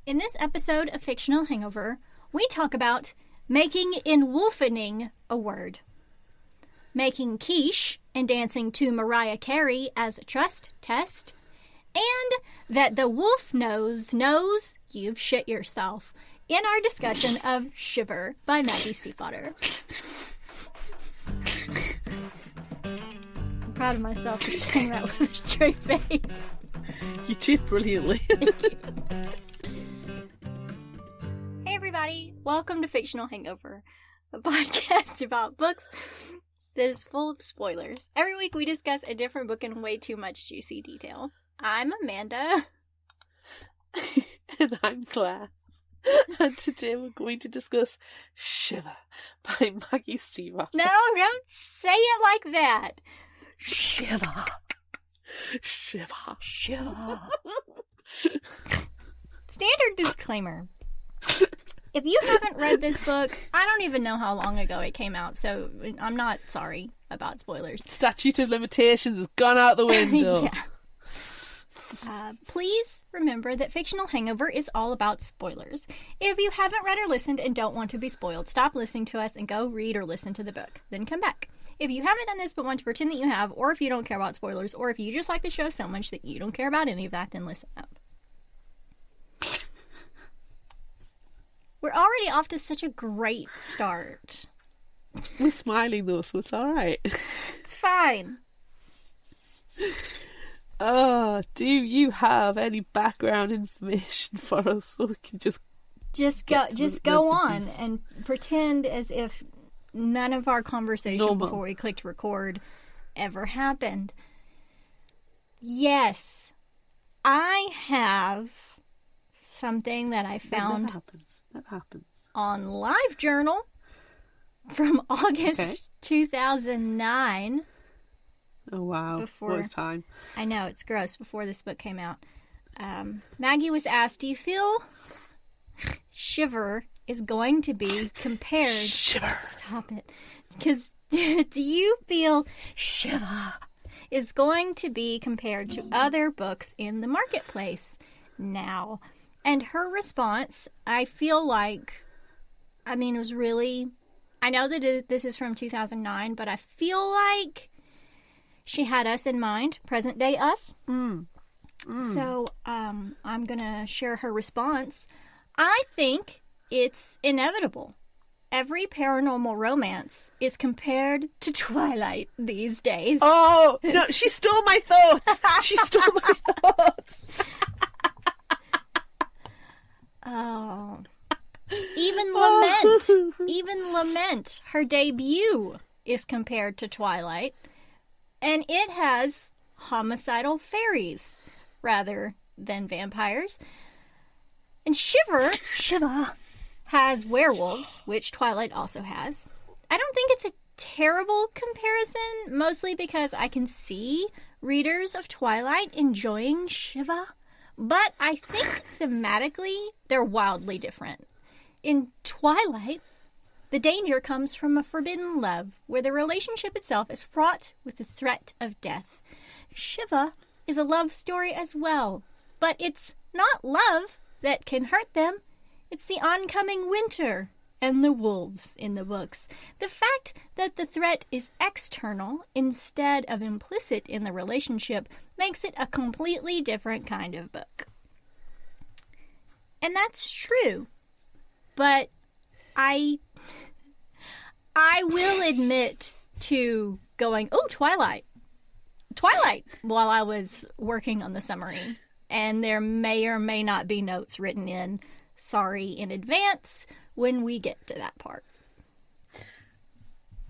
In this episode of Fictional Hangover, we talk about making enwolfening a word, making quiche and dancing to Mariah Carey as a trust test, and that the wolf knows you've shit yourself in our discussion of Shiver by Maggie Stiefvater. I'm proud of myself for saying that with a straight face. You did brilliantly. Thank you. Hey everybody, welcome to Fictional Hangover, a podcast about books that is full of spoilers. Every week we discuss a different book in way too much juicy detail. I'm Amanda. And I'm Claire. And today we're going to discuss Shiver by Maggie Stiefvater. No, don't say it like that. Shiver. Shiver. Shiver. Standard disclaimer. If you haven't read this book, I don't even know how long ago it came out, so I'm not sorry about spoilers. Statute of limitations has gone out the window. Yeah. Please remember that Fictional Hangover is all about spoilers. If you haven't read or listened and don't want to be spoiled, stop listening to us and go read or listen to the book. Then come back. If you haven't done this but want to pretend that you have, or if you don't care about spoilers, or if you just like the show so much that you don't care about any of that, then listen up. We're already off to such a great start. We're smiling though, so it's alright. It's fine. Do you have any background information for us so we can just go on and pretend as if none of our conversation before we clicked record ever happened? Yes, I have something that I found that happens on LiveJournal from August 2009. Oh wow, what was time? I know, it's gross, before this book came out. Maggie was asked, do you feel Shiver is going to be compared... Shiver! Stop it. Because do you feel Shiver is going to be compared to other books in the marketplace now? And her response, I feel like, it was really... I know that this is from 2009, but I feel like she had us in mind, present day us. So I'm going to share her response. I think it's inevitable. Every paranormal romance is compared to Twilight these days. Oh, no, she stole my thoughts. She stole my thoughts. Oh. Even Lament, her debut is compared to Twilight. And it has homicidal fairies rather than vampires. And Shiver has werewolves, which Twilight also has. I don't think it's a terrible comparison, mostly because I can see readers of Twilight enjoying Shiver. But I think thematically, they're wildly different. In Twilight, the danger comes from a forbidden love, where the relationship itself is fraught with the threat of death. Shiver is a love story as well, but it's not love that can hurt them. It's the oncoming winter and the wolves in the books. The fact that the threat is external instead of implicit in the relationship makes it a completely different kind of book. And that's true, but I will admit to going, oh, Twilight, while I was working on the summary. And there may or may not be notes written in, sorry in advance, when we get to that part.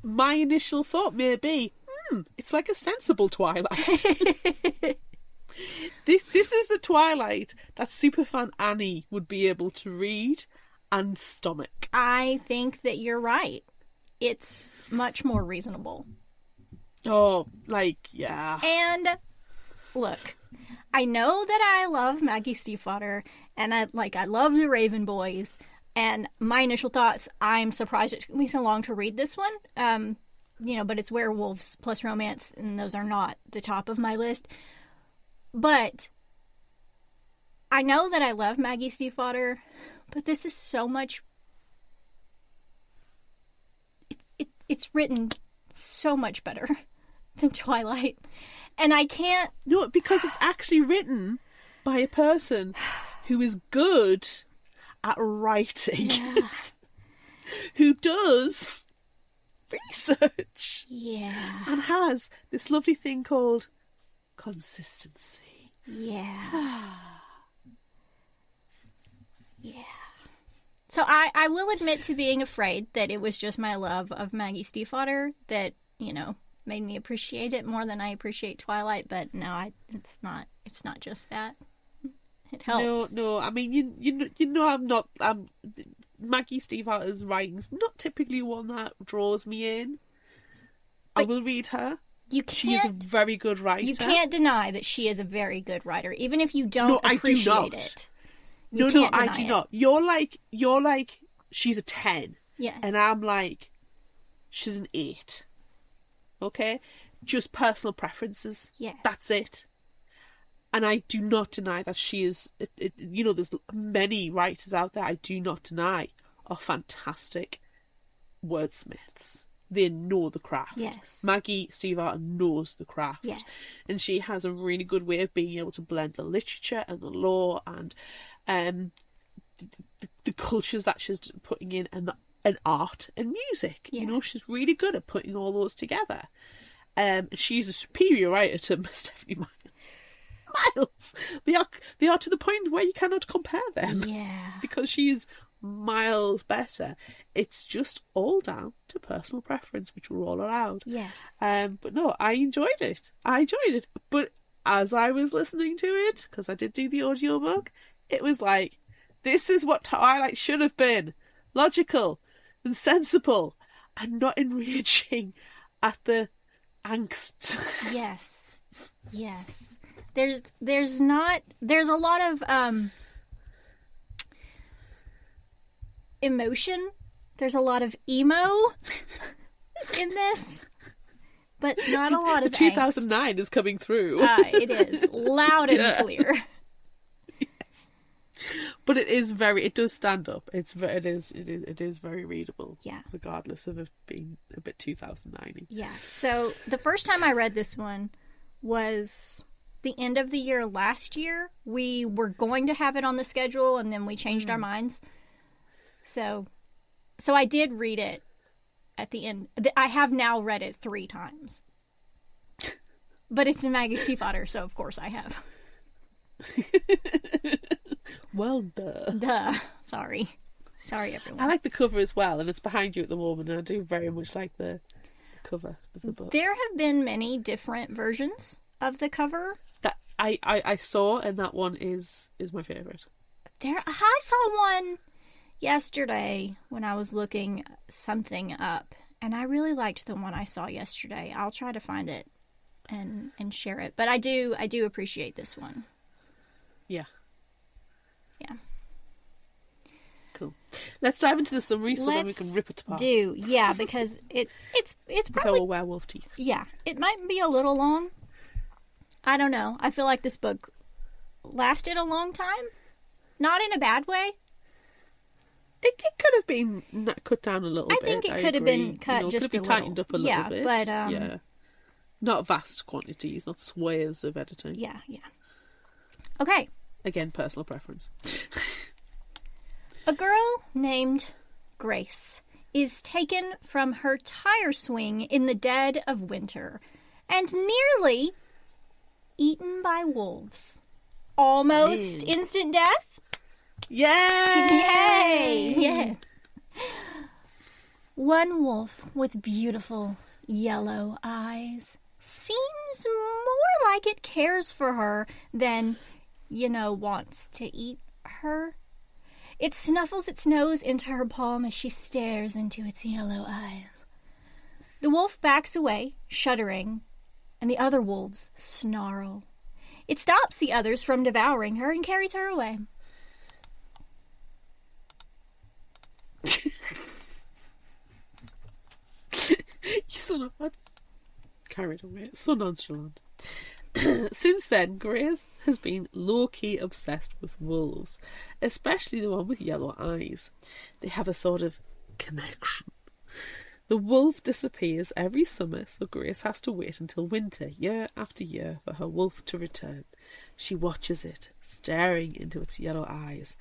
My initial thought may be, it's like a sensible Twilight. This is the Twilight that superfan Annie would be able to read and stomach. I think that you're right. It's much more reasonable. Oh, yeah. And look, I know that I love Maggie Stiefvater, and I love the Raven Boys, and my initial thoughts, I'm surprised it took me so long to read this one. But it's werewolves plus romance, and those are not the top of my list. But I know that I love Maggie Stiefvater, but this is so much... It's written so much better than Twilight. And I can't... No, because it's actually written by a person who is good at writing. Yeah. Who does research. Yeah. And has this lovely thing called consistency. Yeah. Yeah. So I will admit to being afraid that it was just my love of Maggie Stiefvater that, you know, made me appreciate it more than I appreciate Twilight, but no, it's not just that. It helps. No, I mean, you know, Maggie Stiefvater's writing's not typically one that draws me in. But I will read her. She is a very good writer. You can't deny that she is a very good writer, even if you don't appreciate it. No, I do not. You're like, she's a 10. Yes. And I'm like, she's an 8. Okay? Just personal preferences. Yes. That's it. And I do not deny that she is, you know, there's many writers out there I do not deny are fantastic wordsmiths. They know the craft. Yes. Maggie Stiefvater knows the craft. Yes. And she has a really good way of being able to blend the literature and the lore and the cultures that she's putting in and art and music. Yeah. You know, she's really good at putting all those together. She's a superior writer to Stephanie Miles. They are to the point where you cannot compare them. Yeah. Because she is miles better. It's just all down to personal preference, which we're all allowed. Yes. But no, I enjoyed it. But as I was listening to it, because I did do the audiobook, it was like, this is what Twilight should have been. Logical and sensible and not enraging at the angst. Yes. Yes. There's a lot of emotion. There's a lot of emo in this, but not a lot of 2009 angst. Is coming through. It is loud and clear. Yes, but it does stand up. It is very readable. Yeah, regardless of it being a bit 2009. Yeah. So the first time I read this one was the end of the year last year. We were going to have it on the schedule, and then we changed our minds. So I did read it at the end. I have now read it 3 times. But it's in Maggie Stiefvater, so of course I have. Well, duh. Duh. Sorry, everyone. I like the cover as well, and it's behind you at the moment, and I do very much like the cover of the book. There have been many different versions of the cover. That I saw, and that one is my favourite. I saw one yesterday when I was looking something up, and I really liked the one I saw yesterday. I'll try to find it and share it. But I do appreciate this one. Yeah. Yeah. Cool. Let's dive into the summary then we can rip it apart. Yeah, because it's probably with our werewolf teeth. Yeah, it might be a little long. I don't know. I feel like this book lasted a long time. Not in a bad way. It could have been cut down a little bit. I think it could have been cut just a little. Could have been tightened up a little bit. But yeah, not vast quantities, not swathes of editing. Yeah. Okay. Again, personal preference. A girl named Grace is taken from her tire swing in the dead of winter and nearly eaten by wolves. Almost instant death? Yay! Yeah. One wolf with beautiful yellow eyes seems more like it cares for her than, wants to eat her. It snuffles its nose into her palm as she stares into its yellow eyes. The wolf backs away, shuddering, and the other wolves snarl. It stops the others from devouring her and carries her away. Carried away. So nonchalant. Since then, Grace has been low-key obsessed with wolves, especially the one with yellow eyes. They have a sort of connection. The wolf disappears every summer, so Grace has to wait until winter, year after year, for her wolf to return. She watches it, staring into its yellow eyes,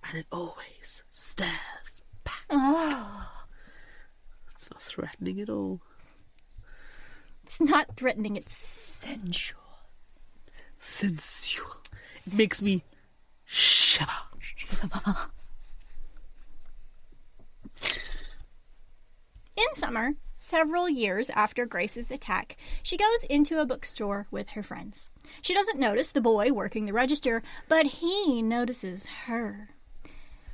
and it always stares back. Oh. It's not threatening at all. It's not threatening, it's sensual. Sensual. It makes me shiver. In summer, several years after Grace's attack, she goes into a bookstore with her friends. She doesn't notice the boy working the register, but he notices her.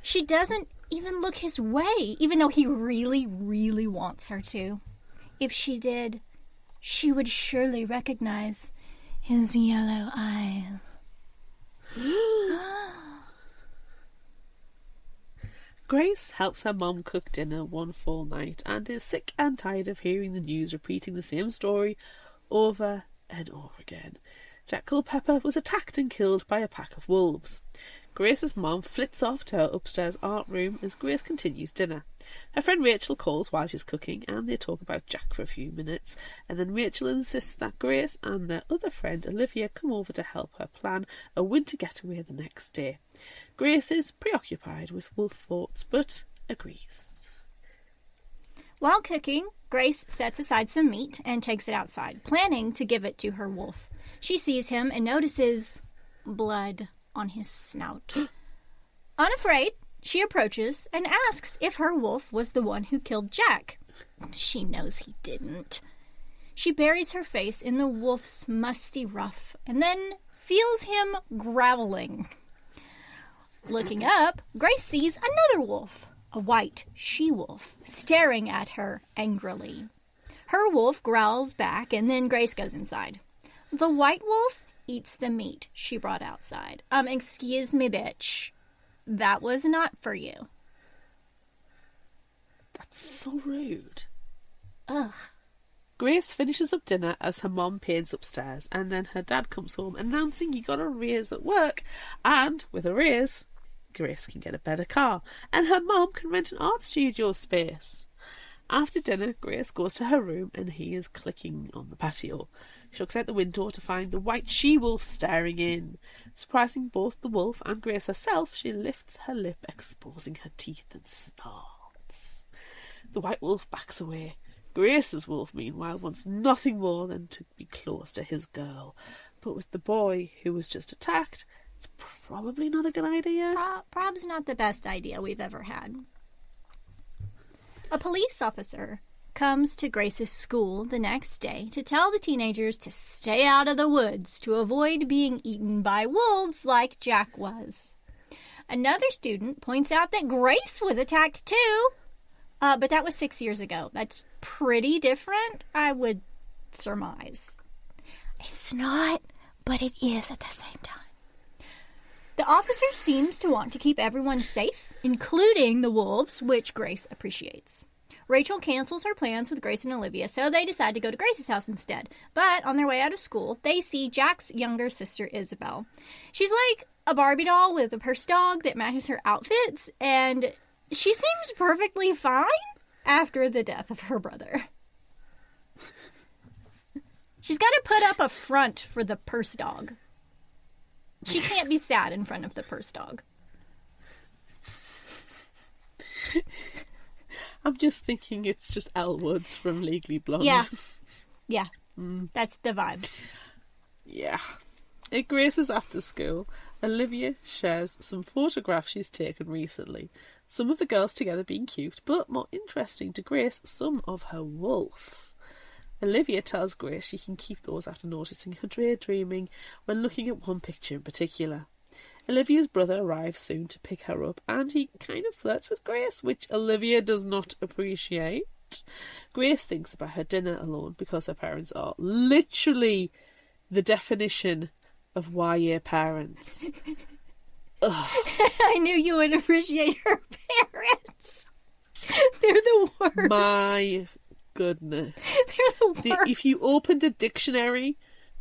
She doesn't even look his way, even though he really, really wants her to. If she did, she would surely recognize his yellow eyes. Grace helps her mom cook dinner one fall night and is sick and tired of hearing the news repeating the same story over and over again. Jack Culpepper was attacked and killed by a pack of wolves. Grace's mom flits off to her upstairs art room as Grace continues dinner. Her friend Rachel calls while she's cooking and they talk about Jack for a few minutes, and then Rachel insists that Grace and their other friend Olivia come over to help her plan a winter getaway the next day. Grace is preoccupied with wolf thoughts but agrees. While cooking, Grace sets aside some meat and takes it outside, planning to give it to her wolf. She sees him and notices blood on his snout. Unafraid, she approaches and asks if her wolf was the one who killed Jack. She knows he didn't. She buries her face in the wolf's musty ruff and then feels him growling. Looking up, Grace sees another wolf, a white she-wolf, staring at her angrily. Her wolf growls back and then Grace goes inside. The white wolf eats the meat she brought outside. Excuse me, bitch. That was not for you. That's so rude. Ugh. Grace finishes up dinner as her mom paints upstairs, and then her dad comes home announcing he got a raise at work, and with a raise, Grace can get a better car, and her mom can rent an art studio space. After dinner, Grace goes to her room and he is clicking on the patio. She looks out the window to find the white she-wolf staring in. Surprising both the wolf and Grace herself, she lifts her lip, exposing her teeth, and snorts. The white wolf backs away. Grace's wolf, meanwhile, wants nothing more than to be close to his girl. But with the boy who was just attacked, it's probably not a good idea. Prob's not the best idea we've ever had. A police officer comes to Grace's school the next day to tell the teenagers to stay out of the woods to avoid being eaten by wolves like Jack was. Another student points out that Grace was attacked too, but that was 6 years ago. That's pretty different, I would surmise. It's not, but it is at the same time. The officer seems to want to keep everyone safe, including the wolves, which Grace appreciates. Rachel cancels her plans with Grace and Olivia, so they decide to go to Grace's house instead. But on their way out of school, they see Jack's younger sister, Isabel. She's like a Barbie doll with a purse dog that matches her outfits, and she seems perfectly fine after the death of her brother. She's got to put up a front for the purse dog. She can't be sad in front of the purse dog. I'm just thinking it's just Elle Woods from Legally Blonde. Yeah. That's the vibe. Yeah. At Grace's after school, Olivia shares some photographs she's taken recently. Some of the girls together being cute, but more interesting to Grace, some of her wolf. Olivia tells Grace she can keep those after noticing her daydreaming when looking at one picture in particular. Olivia's brother arrives soon to pick her up, and he kind of flirts with Grace, which Olivia does not appreciate. Grace thinks about her dinner alone because her parents are literally the definition of YA parents. I knew you would appreciate her parents. They're the worst. My goodness. They're the worst. If you opened a dictionary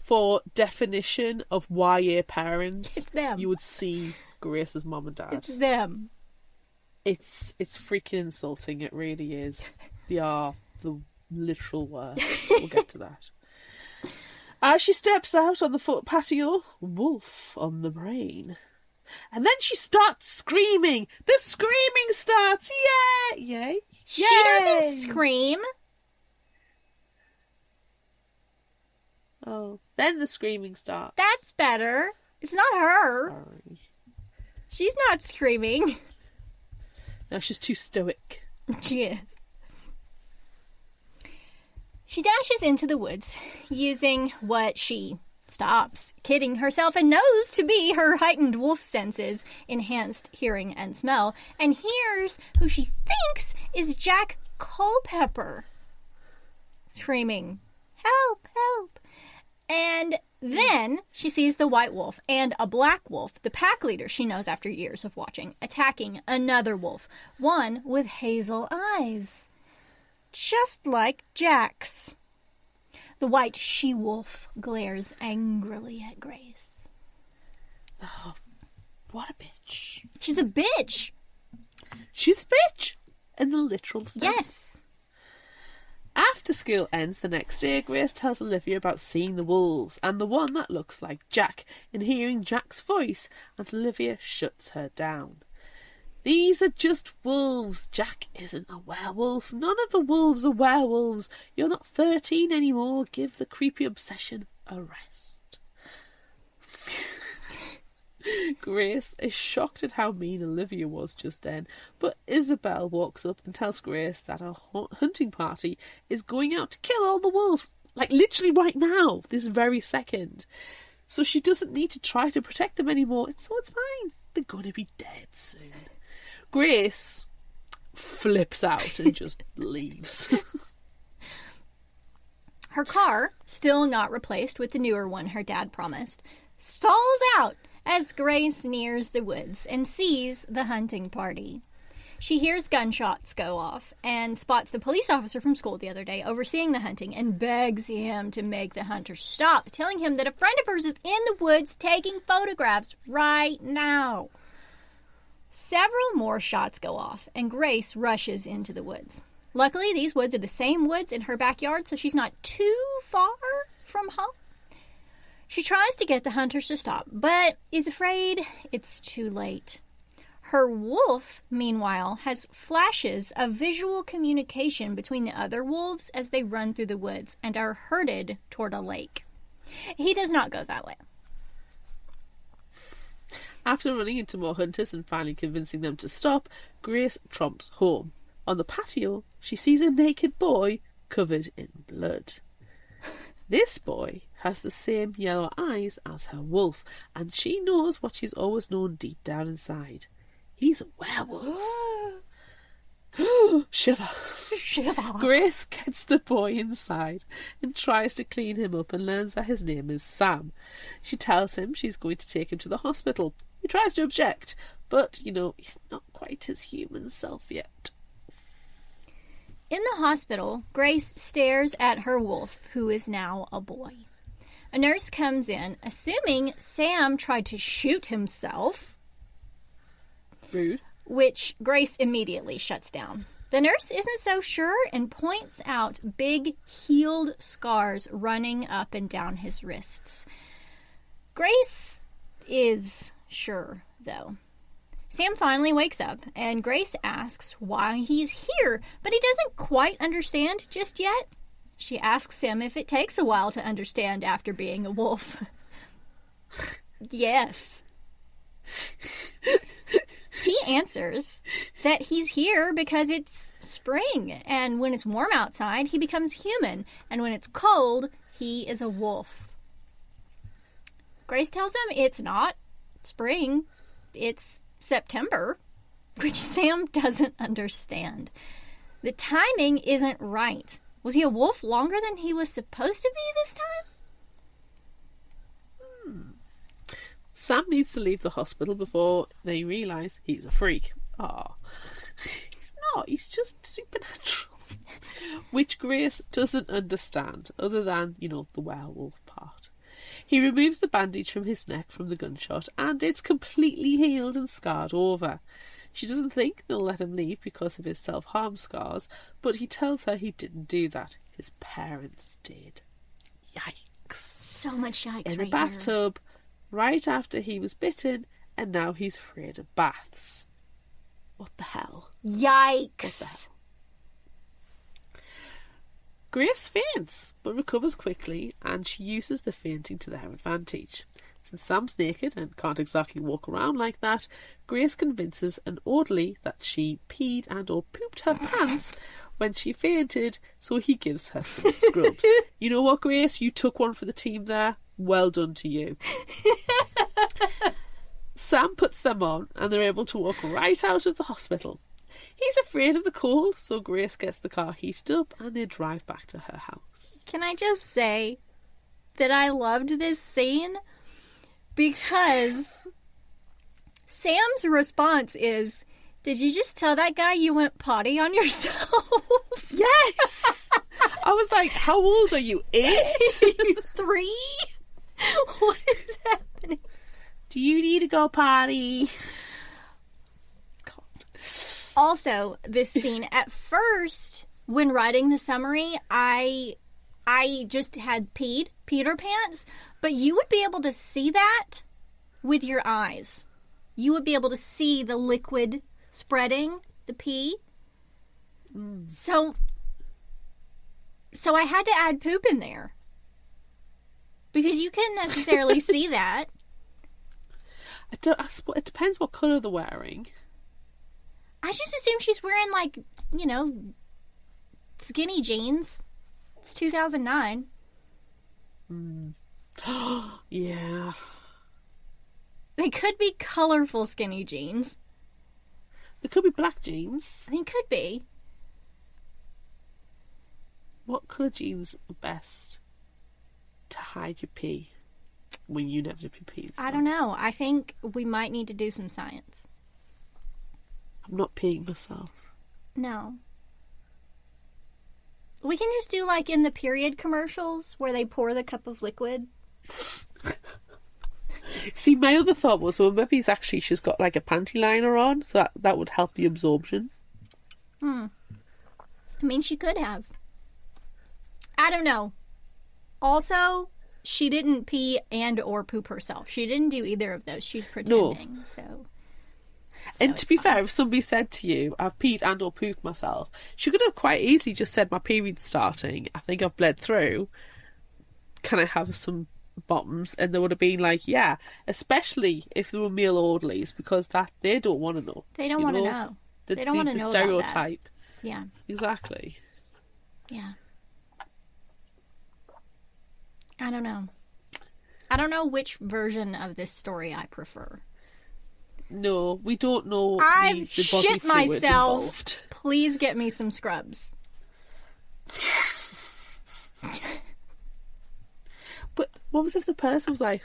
for definition of YA parents, It's them. you would see Grace's mom and dad. It's them. It's freaking insulting. It really is. They are the literal worst. We'll get to that. As she steps out on the foot patio, wolf on the brain. And then she starts screaming. The screaming starts. Yay! Yay! She doesn't scream. Oh, then the screaming starts. That's better. It's not her. Sorry. She's not screaming. No, she's too stoic. She is. She dashes into the woods using what she stops kidding herself and knows to be her heightened wolf senses, enhanced hearing and smell, and hears who she thinks is Jack Culpepper screaming, "Help, help." And then she sees the white wolf and a black wolf, the pack leader she knows after years of watching, attacking another wolf, one with hazel eyes, just like Jack's. The white she-wolf glares angrily at Grace. Oh, what a bitch. She's a bitch. She's a bitch, in the literal sense. Yes. After school ends the next day, Grace tells Olivia about seeing the wolves and the one that looks like Jack and hearing Jack's voice, and Olivia shuts her down. These are just wolves. Jack isn't a werewolf. None of the wolves are werewolves. You're not 13 anymore. Give the creepy obsession a rest. Grace is shocked at how mean Olivia was just then, but Isabel walks up and tells Grace that her hunting party is going out to kill all the wolves, like literally right now, this very second. So she doesn't need to try to protect them anymore, so it's fine. They're going to be dead soon. Grace flips out and just leaves. Her car, still not replaced with the newer one her dad promised, stalls out as Grace nears the woods and sees the hunting party. She hears gunshots go off and spots the police officer from school the other day overseeing the hunting and begs him to make the hunters stop, telling him that a friend of hers is in the woods taking photographs right now. Several more shots go off and Grace rushes into the woods. Luckily, these woods are the same woods in her backyard, so she's not too far from home. She tries to get the hunters to stop, but is afraid it's too late. Her wolf, meanwhile, has flashes of visual communication between the other wolves as they run through the woods and are herded toward a lake. He does not go that way. After running into more hunters and finally convincing them to stop, Grace tromps home. On the patio, she sees a naked boy covered in blood. This boy has the same yellow eyes as her wolf, and she knows what she's always known deep down inside. He's a werewolf. Shiver. Shiver. Grace gets the boy inside and tries to clean him up and learns that his name is Sam. She tells him she's going to take him to the hospital. He tries to object, but, he's not quite his human self yet. In the hospital, Grace stares at her wolf, who is now a boy. A nurse comes in, assuming Sam tried to shoot himself. Rude. Which Grace immediately shuts down. The nurse isn't so sure and points out big healed scars running up and down his wrists. Grace is sure, though. Sam finally wakes up, and Grace asks why he's here, but he doesn't quite understand just yet. She asks him if it takes a while to understand after being a wolf. Yes. He answers that he's here because it's spring, and when it's warm outside, he becomes human, and when it's cold, he is a wolf. Grace tells him it's not spring, it's September, which Sam doesn't understand. The timing isn't right. Was he a wolf longer than he was supposed to be this time? Sam needs to leave the hospital before they realise he's a freak. He's not. He's just supernatural. Which Grace doesn't understand, other than, the werewolf part. He removes the bandage from his neck from the gunshot, and it's completely healed and scarred over. She doesn't think they'll let him leave because of his self-harm scars, but he tells her he didn't do that. His parents did. Yikes. So much yikes In right the bathtub, right after he was bitten, and now he's afraid of baths. What the hell? Yikes. Grace faints, but recovers quickly, and she uses the fainting to their advantage. Since Sam's naked and can't exactly walk around like that, Grace convinces an orderly that she peed and or pooped her pants when she fainted, so he gives her some scrubs. You know what, Grace? You took one for the team there. Well done to you. Sam puts them on, and they're able to walk right out of the hospital. He's afraid of the cold, so Grace gets the car heated up, and they drive back to her house. Can I just say that I loved this scene? Because Sam's response is, did you just tell that guy you went potty on yourself? Yes! I was like, how old are you? 8? 3? What is happening? Do you need to go potty? God. Also, this scene, at first, when writing the summary, I just had peed her pants, but you would be able to see that with your eyes. You would be able to see the liquid spreading, the pee. So I had to add poop in there. Because you couldn't necessarily see that. It depends what colour they're wearing. I just assume she's wearing, like, skinny jeans. It's 2009. Yeah. They could be colorful skinny jeans. There could be black jeans. I think could be. What colour jeans are best to hide your pee when you inevitably pee? I don't know. I think we might need to do some science. I'm not peeing myself. No. We can just do like in the period commercials where they pour the cup of liquid. See, my other thought was, well, maybe she's got like a panty liner on, so that would help the absorption. I mean, she could have. I don't know. Also, she didn't pee and or poop herself. She didn't do either of those. She's pretending. No. So and to be fair, if somebody said to you, I've peed and or pooped myself, she could have quite easily just said, my period's starting. I think I've bled through. Can I have some bottoms? And they would have been like, yeah, especially if they were male orderlies, because that they don't want to know. They don't want to know. They don't want to know the stereotype. About that. Yeah. Exactly. Yeah. I don't know. I don't know which version of this story I prefer. No, we don't know. I've the body shit fluid myself. Involved. Please get me some scrubs. But what was if the person was like,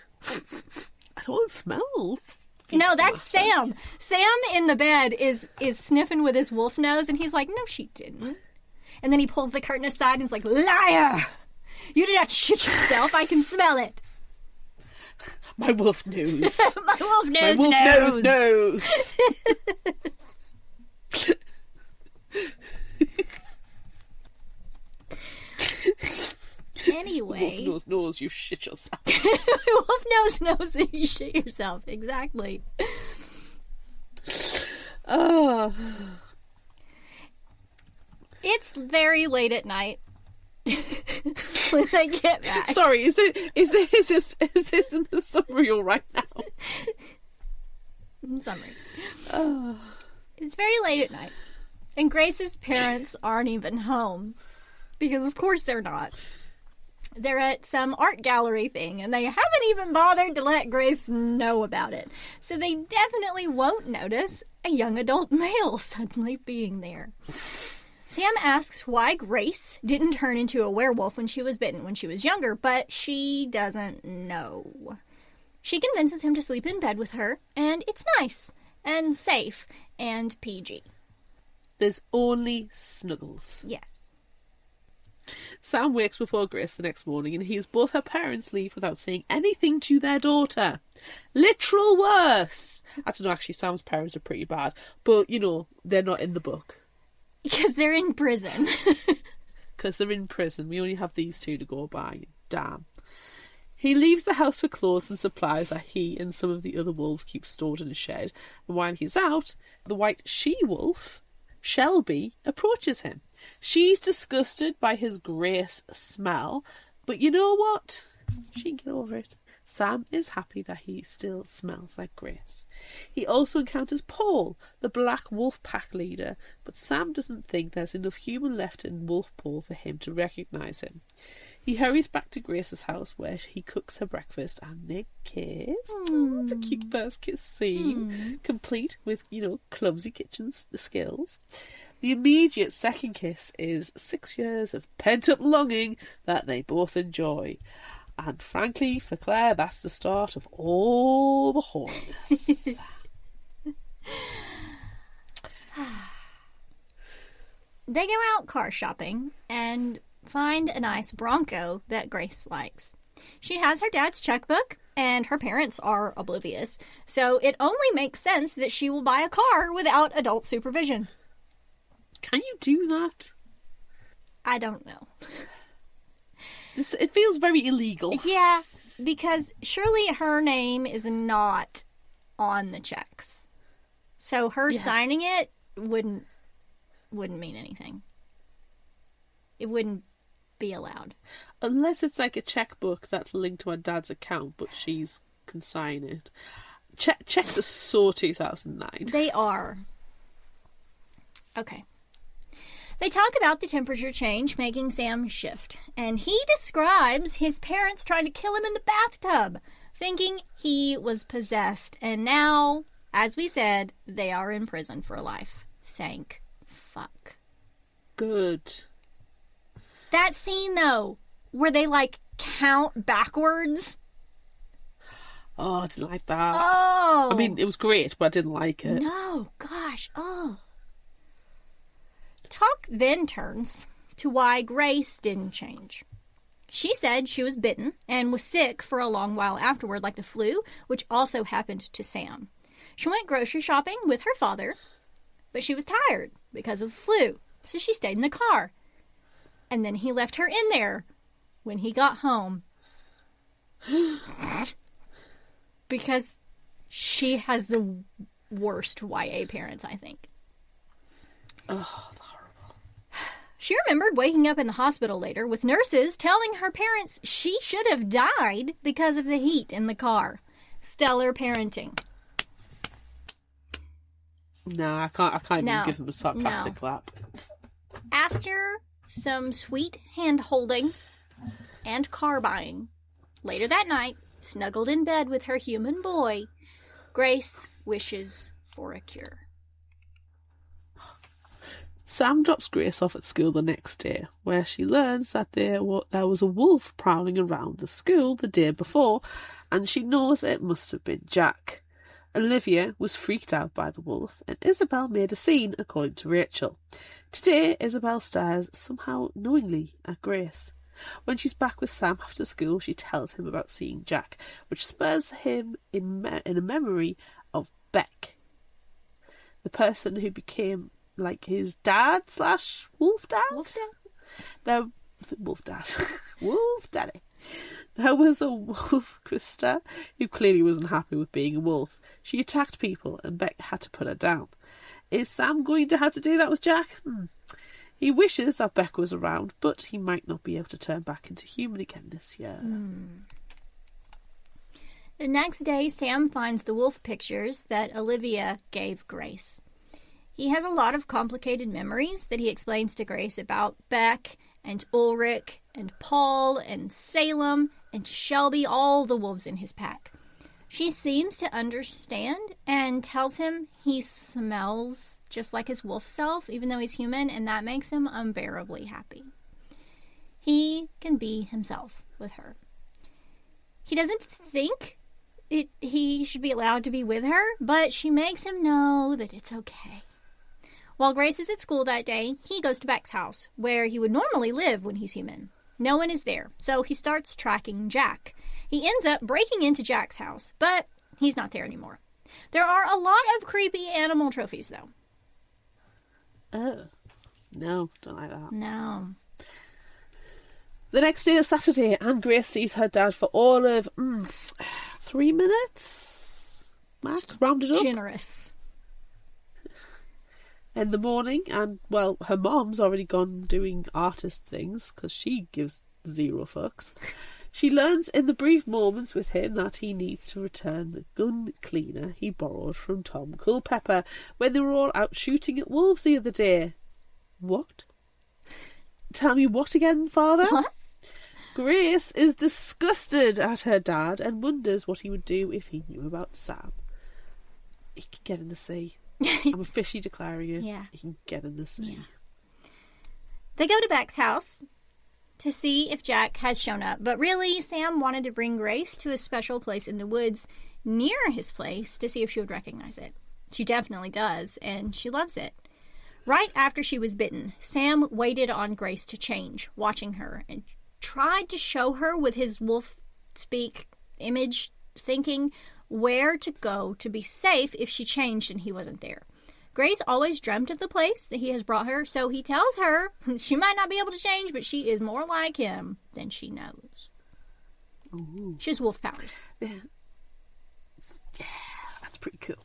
I don't smell? No, that's Sam. Sam in the bed is sniffing with his wolf nose, and he's like, no, she didn't. And then he pulls the curtain aside and is like, liar! You did not shit yourself. I can smell it. My wolf nose. My wolf nose. My wolf nose. Anyway. Wolf nose knows you shit yourself. Wolf nose knows that you shit yourself. Exactly. Oh. It's very late at night. When they get back. Sorry, is this in the summary or right now? In summary. It's very late at night. And Grace's parents aren't even home. Because of course they're not. They're at some art gallery thing, and they haven't even bothered to let Grace know about it. So they definitely won't notice a young adult male suddenly being there. Sam asks why Grace didn't turn into a werewolf when she was bitten when she was younger, but she doesn't know. She convinces him to sleep in bed with her, and it's nice, and safe, and PG. There's only snuggles. Yes. Sam wakes before Grace the next morning and hears both her parents leave without saying anything to their daughter. Literal worse! I don't know, actually, Sam's parents are pretty bad, but, you know, they're not in the book. Because they're in prison. Because they're in prison. We only have these two to go by. Damn. He leaves the house for clothes and supplies that he and some of the other wolves keep stored in a shed. And while he's out, the white she-wolf, Shelby, approaches him. She's disgusted by his Grace smell, but you know what? She can get over it. Sam is happy that he still smells like Grace. He also encounters Paul, the black wolf pack leader, but Sam doesn't think there's enough human left in Wolfpaw for him to recognise him. He hurries back to Grace's house where he cooks her breakfast and they kiss. Oh, it's a cute first kiss scene, complete with, you know, clumsy kitchen skills. The immediate second kiss is 6 years of pent-up longing that they both enjoy. And frankly, for Claire, that's the start of all the horniness. They go out car shopping and find a nice Bronco that Grace likes. She has her dad's checkbook, and her parents are oblivious, so it only makes sense that she will buy a car without adult supervision. Can you do that? I don't know. It feels very illegal. Yeah, because surely her name is not on the checks. So her signing it wouldn't mean anything. It wouldn't be allowed. Unless it's like a checkbook that's linked to her dad's account, but she's can sign it. Checks are so 2009. They are. Okay. They talk about the temperature change making Sam shift, and he describes his parents trying to kill him in the bathtub, thinking he was possessed, and now, as we said, they are in prison for life. Thank fuck. Good. That scene, though, where they, like, count backwards. Oh, I didn't like that. Oh! I mean, it was great, but I didn't like it. No, gosh, oh. Talk then turns to why Grace didn't change. She said she was bitten and was sick for a long while afterward, like the flu, which also happened to Sam. She went grocery shopping with her father, but she was tired because of the flu, so she stayed in the car. And then he left her in there when he got home. Because she has the worst YA parents, I think. Oh, she remembered waking up in the hospital later with nurses telling her parents she should have died because of the heat in the car. Stellar parenting. No, I can't even give them a sarcastic clap. After some sweet hand-holding and car buying, later that night, snuggled in bed with her human boy, Grace wishes for a cure. Sam drops Grace off at school the next day, where she learns that there was a wolf prowling around the school the day before, and she knows it must have been Jack. Olivia was freaked out by the wolf, and Isabel made a scene, according to Rachel. Today, Isabel stares, somehow knowingly, at Grace. When she's back with Sam after school, she tells him about seeing Jack, which spurs him in a memory of Beck, the person who became like his dad / wolf dad? Wolf dad? Wolf dad. Wolf daddy. There was a wolf, Krista, who clearly wasn't happy with being a wolf. She attacked people and Beck had to put her down. Is Sam going to have to do that with Jack? He wishes that Beck was around, but he might not be able to turn back into human again this year. The next day, Sam finds the wolf pictures that Olivia gave Grace. He has a lot of complicated memories that he explains to Grace about Beck and Ulrich and Paul and Salem and Shelby, all the wolves in his pack. She seems to understand and tells him he smells just like his wolf self, even though he's human, and that makes him unbearably happy. He can be himself with her. He doesn't think he should be allowed to be with her, but she makes him know that it's okay. While Grace is at school that day, he goes to Beck's house, where he would normally live when he's human. No one is there, so he starts tracking Jack. He ends up breaking into Jack's house, but he's not there anymore. There are a lot of creepy animal trophies, though. Oh. No, don't like that. No. The next day is Saturday, and Grace sees her dad for all of 3 minutes? Max, rounded up. Generous. In the morning, and, well, her mom's already gone doing artist things, because she gives 0 fucks. She learns in the brief moments with him that he needs to return the gun cleaner he borrowed from Tom Culpepper when they were all out shooting at wolves the other day. What? Tell me what again, Father? What? Grace is disgusted at her dad and wonders what he would do if he knew about Sam. He could get in the sea. I'm officially declaring it. Yeah. He can get in the sea. Yeah. They go to Beck's house to see if Jack has shown up. But really, Sam wanted to bring Grace to a special place in the woods near his place to see if she would recognize it. She definitely does, and she loves it. Right after she was bitten, Sam waited on Grace to change, watching her, and tried to show her with his wolf speak image, thinking where to go to be safe if she changed and he wasn't there. Grace always dreamt of the place that he has brought her, so he tells her she might not be able to change, but she is more like him than she knows. Ooh. She has wolf powers. Yeah, that's pretty cool.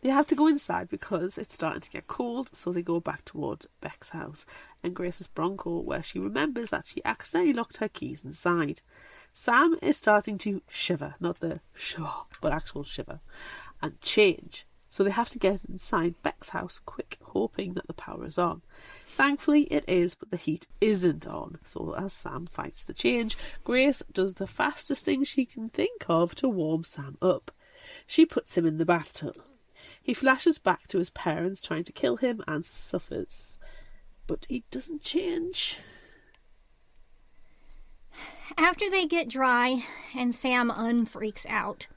They have to go inside because it's starting to get cold, so they go back toward Beck's house and Grace's Bronco, where she remembers that she accidentally locked her keys inside. Sam is starting to shiver, not the shiver, but actual shiver, and change. So they have to get inside Beck's house quick, hoping that the power is on. Thankfully it is, but the heat isn't on. So as Sam fights the change, Grace does the fastest thing she can think of to warm Sam up. She puts him in the bathtub. He flashes back to his parents trying to kill him and suffers. But he doesn't change. After they get dry and Sam unfreaks out,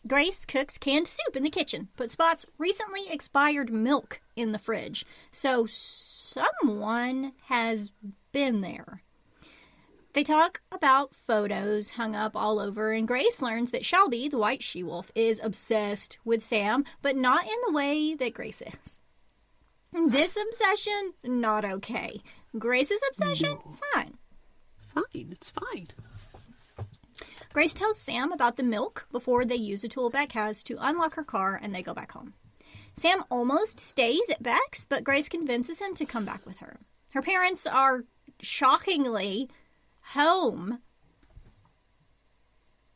Grace cooks canned soup in the kitchen, but spots recently expired milk in the fridge. So someone has been there. They talk about photos hung up all over, and Grace learns that Shelby, the white she-wolf, is obsessed with Sam, but not in the way that Grace is. This obsession, not okay. Grace's obsession, No. fine. Fine, it's fine. Grace tells Sam about the milk before they use a tool Beck has to unlock her car, and they go back home. Sam almost stays at Beck's, but Grace convinces him to come back with her. Her parents are shockingly home.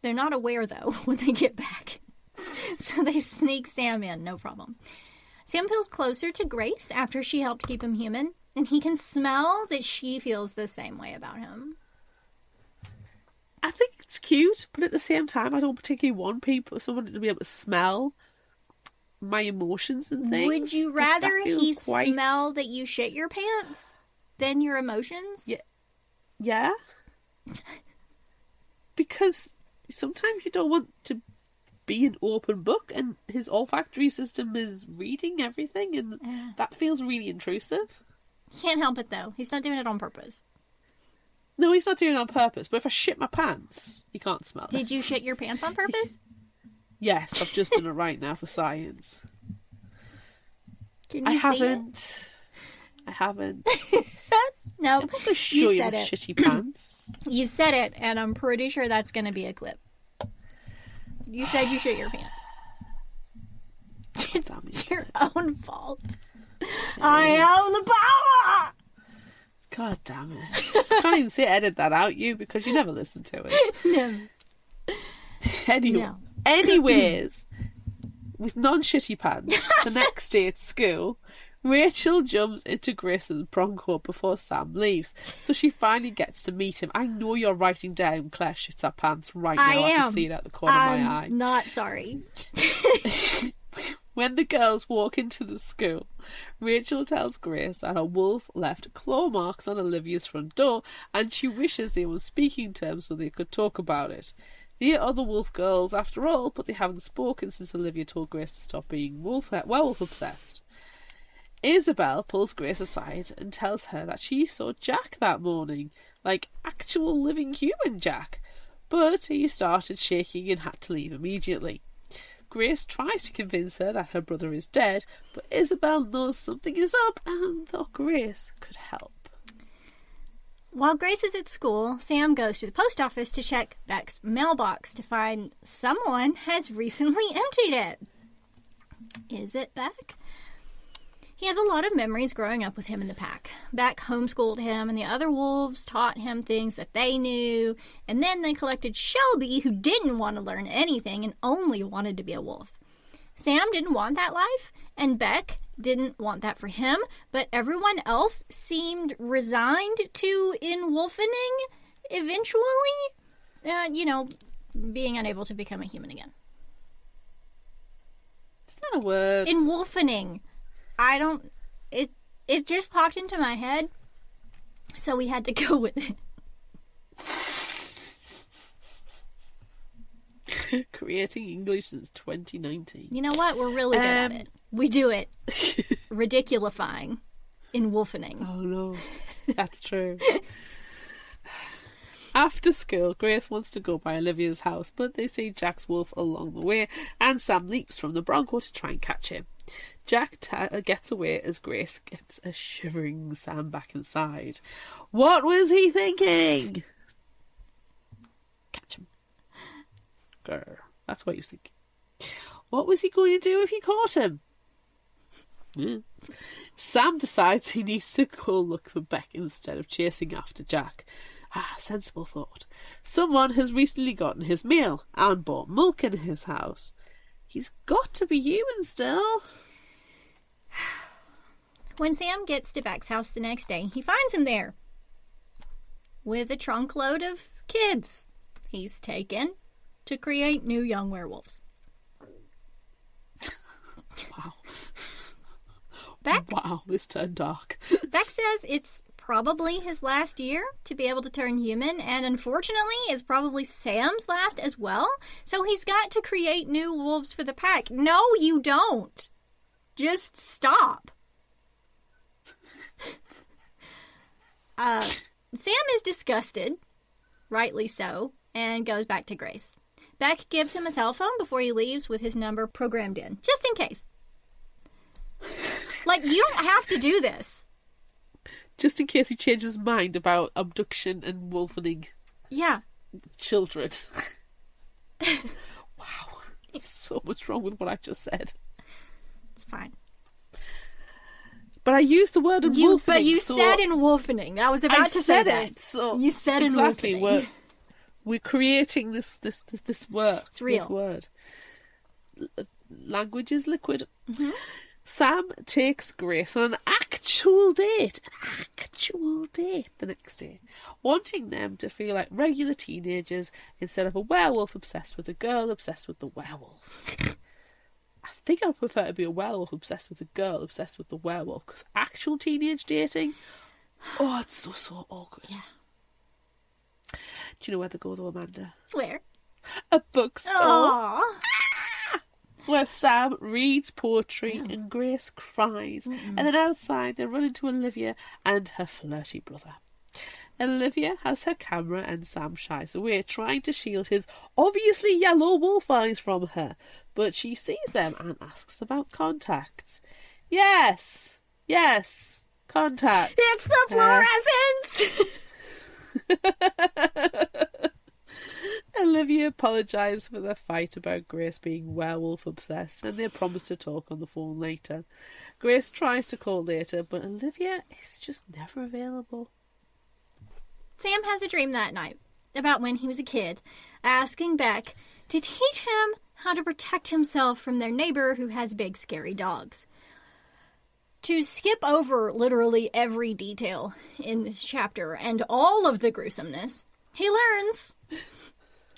They're not aware, though, when they get back. So they sneak Sam in, no problem. Sam feels closer to Grace after she helped keep him human, and he can smell that she feels the same way about him. I think it's cute, but at the same time, I don't particularly want someone to be able to smell my emotions and things. Would you Like, rather that feels he quite... smell that you shit your pants than your emotions? Yeah. Because sometimes you don't want to be an open book, and his olfactory system is reading everything, and that feels really intrusive. Can't help it, though. He's not doing it on purpose. No, he's not doing it on purpose, but if I shit my pants, he can't smell it. Did you shit your pants on purpose? Yes, I've just done it right now for science. Can you see it? I haven't. No, I'm not going to show you you said my it. shitty pants. You said it, and I'm pretty sure that's going to be a clip. You said you shit your pants. It's your own fault. I own the power! God damn it. I can't even say edit that out, you, because you never listen to it. No. Anyway, No. Anyways, with non-shitty pants, the next day at school, Rachel jumps into Grace's Bronco before Sam leaves, so she finally gets to meet him. I know you're writing down Claire shits her pants right now. I can see it out the corner of my eye. I'm not sorry. When the girls walk into the school, Rachel tells Grace that a wolf left claw marks on Olivia's front door, and she wishes they were on speaking terms so they could talk about it. They are the wolf girls after all, but they haven't spoken since Olivia told Grace to stop being werewolf obsessed. Isabel pulls Grace aside and tells her that she saw Jack that morning, like actual living human Jack, but he started shaking and had to leave immediately. Grace tries to convince her that her brother is dead, but Isabel knows something is up and thought Grace could help. While Grace is at school, Sam goes to the post office to check Beck's mailbox to find someone has recently emptied it. Is it Beck? He has a lot of memories growing up with him in the pack. Beck homeschooled him, and the other wolves taught him things that they knew, and then they collected Shelby, who didn't want to learn anything and only wanted to be a wolf. Sam didn't want that life, and Beck didn't want that for him, but everyone else seemed resigned to enwolfening eventually, being unable to become a human again. It's not a word. Enwolfening. It just popped into my head, so we had to go with it. Creating English since 2019. You know what? We're really good at it. We do it. Ridiculifying. Enwolfening. Oh no. That's true. After school, Grace wants to go by Olivia's house, but they see Jack's wolf along the way, and Sam leaps from the Bronco to try and catch him. Jack gets away as Grace gets a shivering Sam back inside. What was he thinking? Catch him. Grr. That's what he was thinking. What was he going to do if he caught him? Sam decides he needs to go look for Beck instead of chasing after Jack. Sensible thought. Someone has recently gotten his mail and bought milk in his house. He's got to be human still. When Sam gets to Beck's house the next day, he finds him there with a trunk load of kids he's taken to create new young werewolves. Wow. Beck? Wow, this turned dark. Beck says it's probably his last year to be able to turn human, and unfortunately it's probably Sam's last as well, so he's got to create new wolves for the pack. No, you don't. Just stop. Sam is disgusted, rightly so, and goes back to Grace. Beck gives him a cell phone before he leaves with his number programmed in, just in case. Like, you don't have to do this. Just in case he changes his mind about abduction and wolfening. Yeah. Children. Wow. There's so much wrong with what I just said. It's fine. But I used the word enwolfening. But you said enwolfening. I was about to say that. It, so you said exactly, enwolfening. We're creating this word. It's real. This word. Language is liquid. Mm-hmm. Sam takes Grace on an actual date the next day, wanting them to feel like regular teenagers instead of a werewolf obsessed with a girl obsessed with the werewolf. I think I'd prefer to be a werewolf obsessed with a girl obsessed with the werewolf, because actual teenage dating, it's so awkward. Yeah. Do you know where they go though, Amanda? Where? A bookstore. Aww. Where Sam reads poetry and Grace cries. And then outside they run into Olivia and her flirty brother. Olivia has her camera and Sam shies away, trying to shield his obviously yellow wolf eyes from her. But she sees them and asks about contacts. Yes, contacts. It's the fluorescence! Olivia apologised for their fight about Grace being werewolf obsessed, and they promise to talk on the phone later. Grace tries to call later, but Olivia is just never available. Sam has a dream that night about when he was a kid, asking Beck to teach him how to protect himself from their neighbor who has big scary dogs. To skip over literally every detail in this chapter and all of the gruesomeness, he learns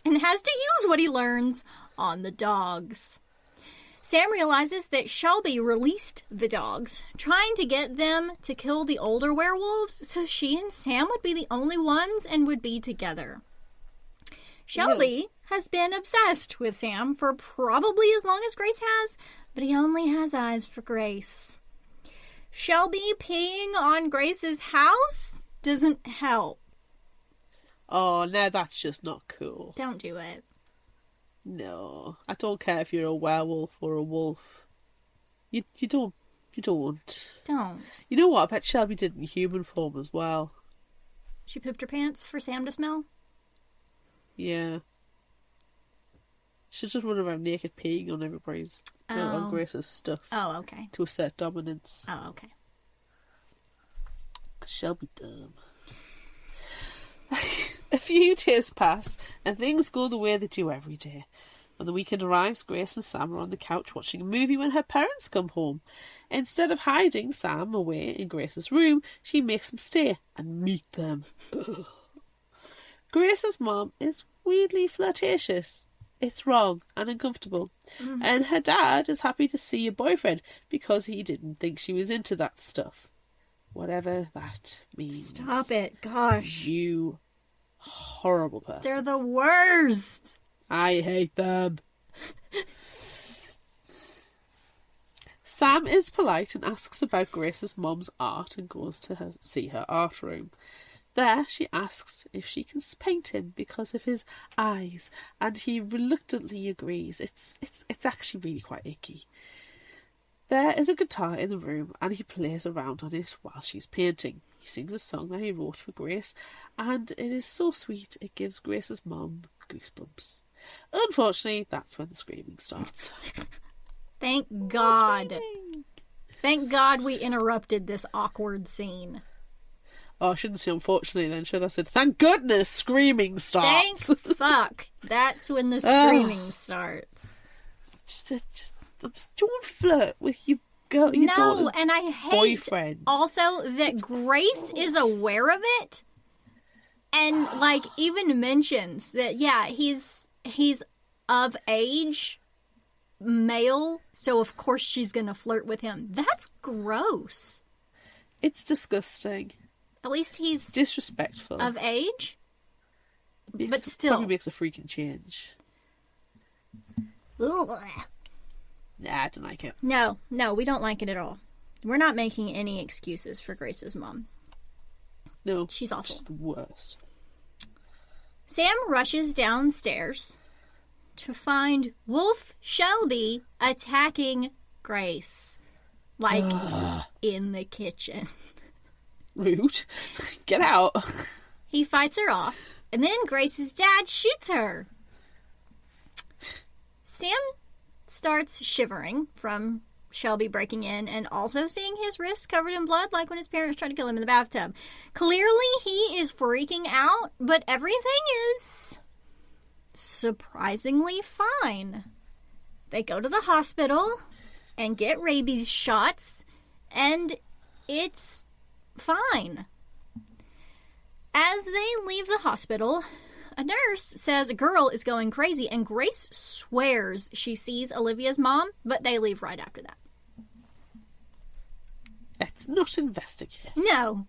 and has to use what he learns on the dogs. Sam realizes that Shelby released the dogs, trying to get them to kill the older werewolves so she and Sam would be the only ones and would be together. Shelby has been obsessed with Sam for probably as long as Grace has, but he only has eyes for Grace. Shelby peeing on Grace's house doesn't help. Oh, now that's just not cool. Don't do it. No, I don't care if you're a werewolf or a wolf. You don't. Don't. You know what? I bet Shelby did in human form as well. She pooped her pants for Sam to smell? Yeah. She'll just run around naked peeing on everybody's, on Grace's stuff. Oh, okay. To assert dominance. Oh, okay. Shelby dumb. A few days pass, and things go the way they do every day. When the weekend arrives, Grace and Sam are on the couch watching a movie when her parents come home. Instead of hiding Sam away in Grace's room, she makes them stay and meet them. Grace's mom is weirdly flirtatious. It's wrong and uncomfortable. And her dad is happy to see a boyfriend because he didn't think she was into that stuff. Whatever that means. Stop it. Gosh. You horrible person. They're the worst. I hate them. Sam is polite and asks about Grace's mom's art and goes to see her art room. There, she asks if she can paint him because of his eyes, and he reluctantly agrees. It's actually really quite icky. There is a guitar in the room, and he plays around on it while she's painting. He sings a song that he wrote for Grace, and it is so sweet it gives Grace's mom goosebumps. Unfortunately, that's when the screaming starts. Thank God. Thank God we interrupted this awkward scene. Oh, I shouldn't say unfortunately then, should I? Said, thank goodness screaming starts. Thank fuck. That's when the screaming starts. Don't flirt with your girl. Your no, and I hate boyfriend. Also that Grace is aware of it. And like even mentions that, yeah, he's of age, male, so of course she's gonna flirt with him. That's gross. It's disgusting. At least he's disrespectful. Of age? But still. Probably makes a freaking change. Ugh. Nah, I don't like it. No, we don't like it at all. We're not making any excuses for Grace's mom. No. She's awful. She's the worst. Sam rushes downstairs to find Wolf Shelby attacking Grace. Like, in the kitchen. Rude. Get out. He fights her off, and then Grace's dad shoots her. Sam starts shivering from Shelby breaking in and also seeing his wrists covered in blood like when his parents tried to kill him in the bathtub. Clearly, he is freaking out, but everything is surprisingly fine. They go to the hospital and get rabies shots, and it's fine. As they leave the hospital, a nurse says a girl is going crazy, and Grace swears she sees Olivia's mom, but they leave right after that. Let's not investigate. No.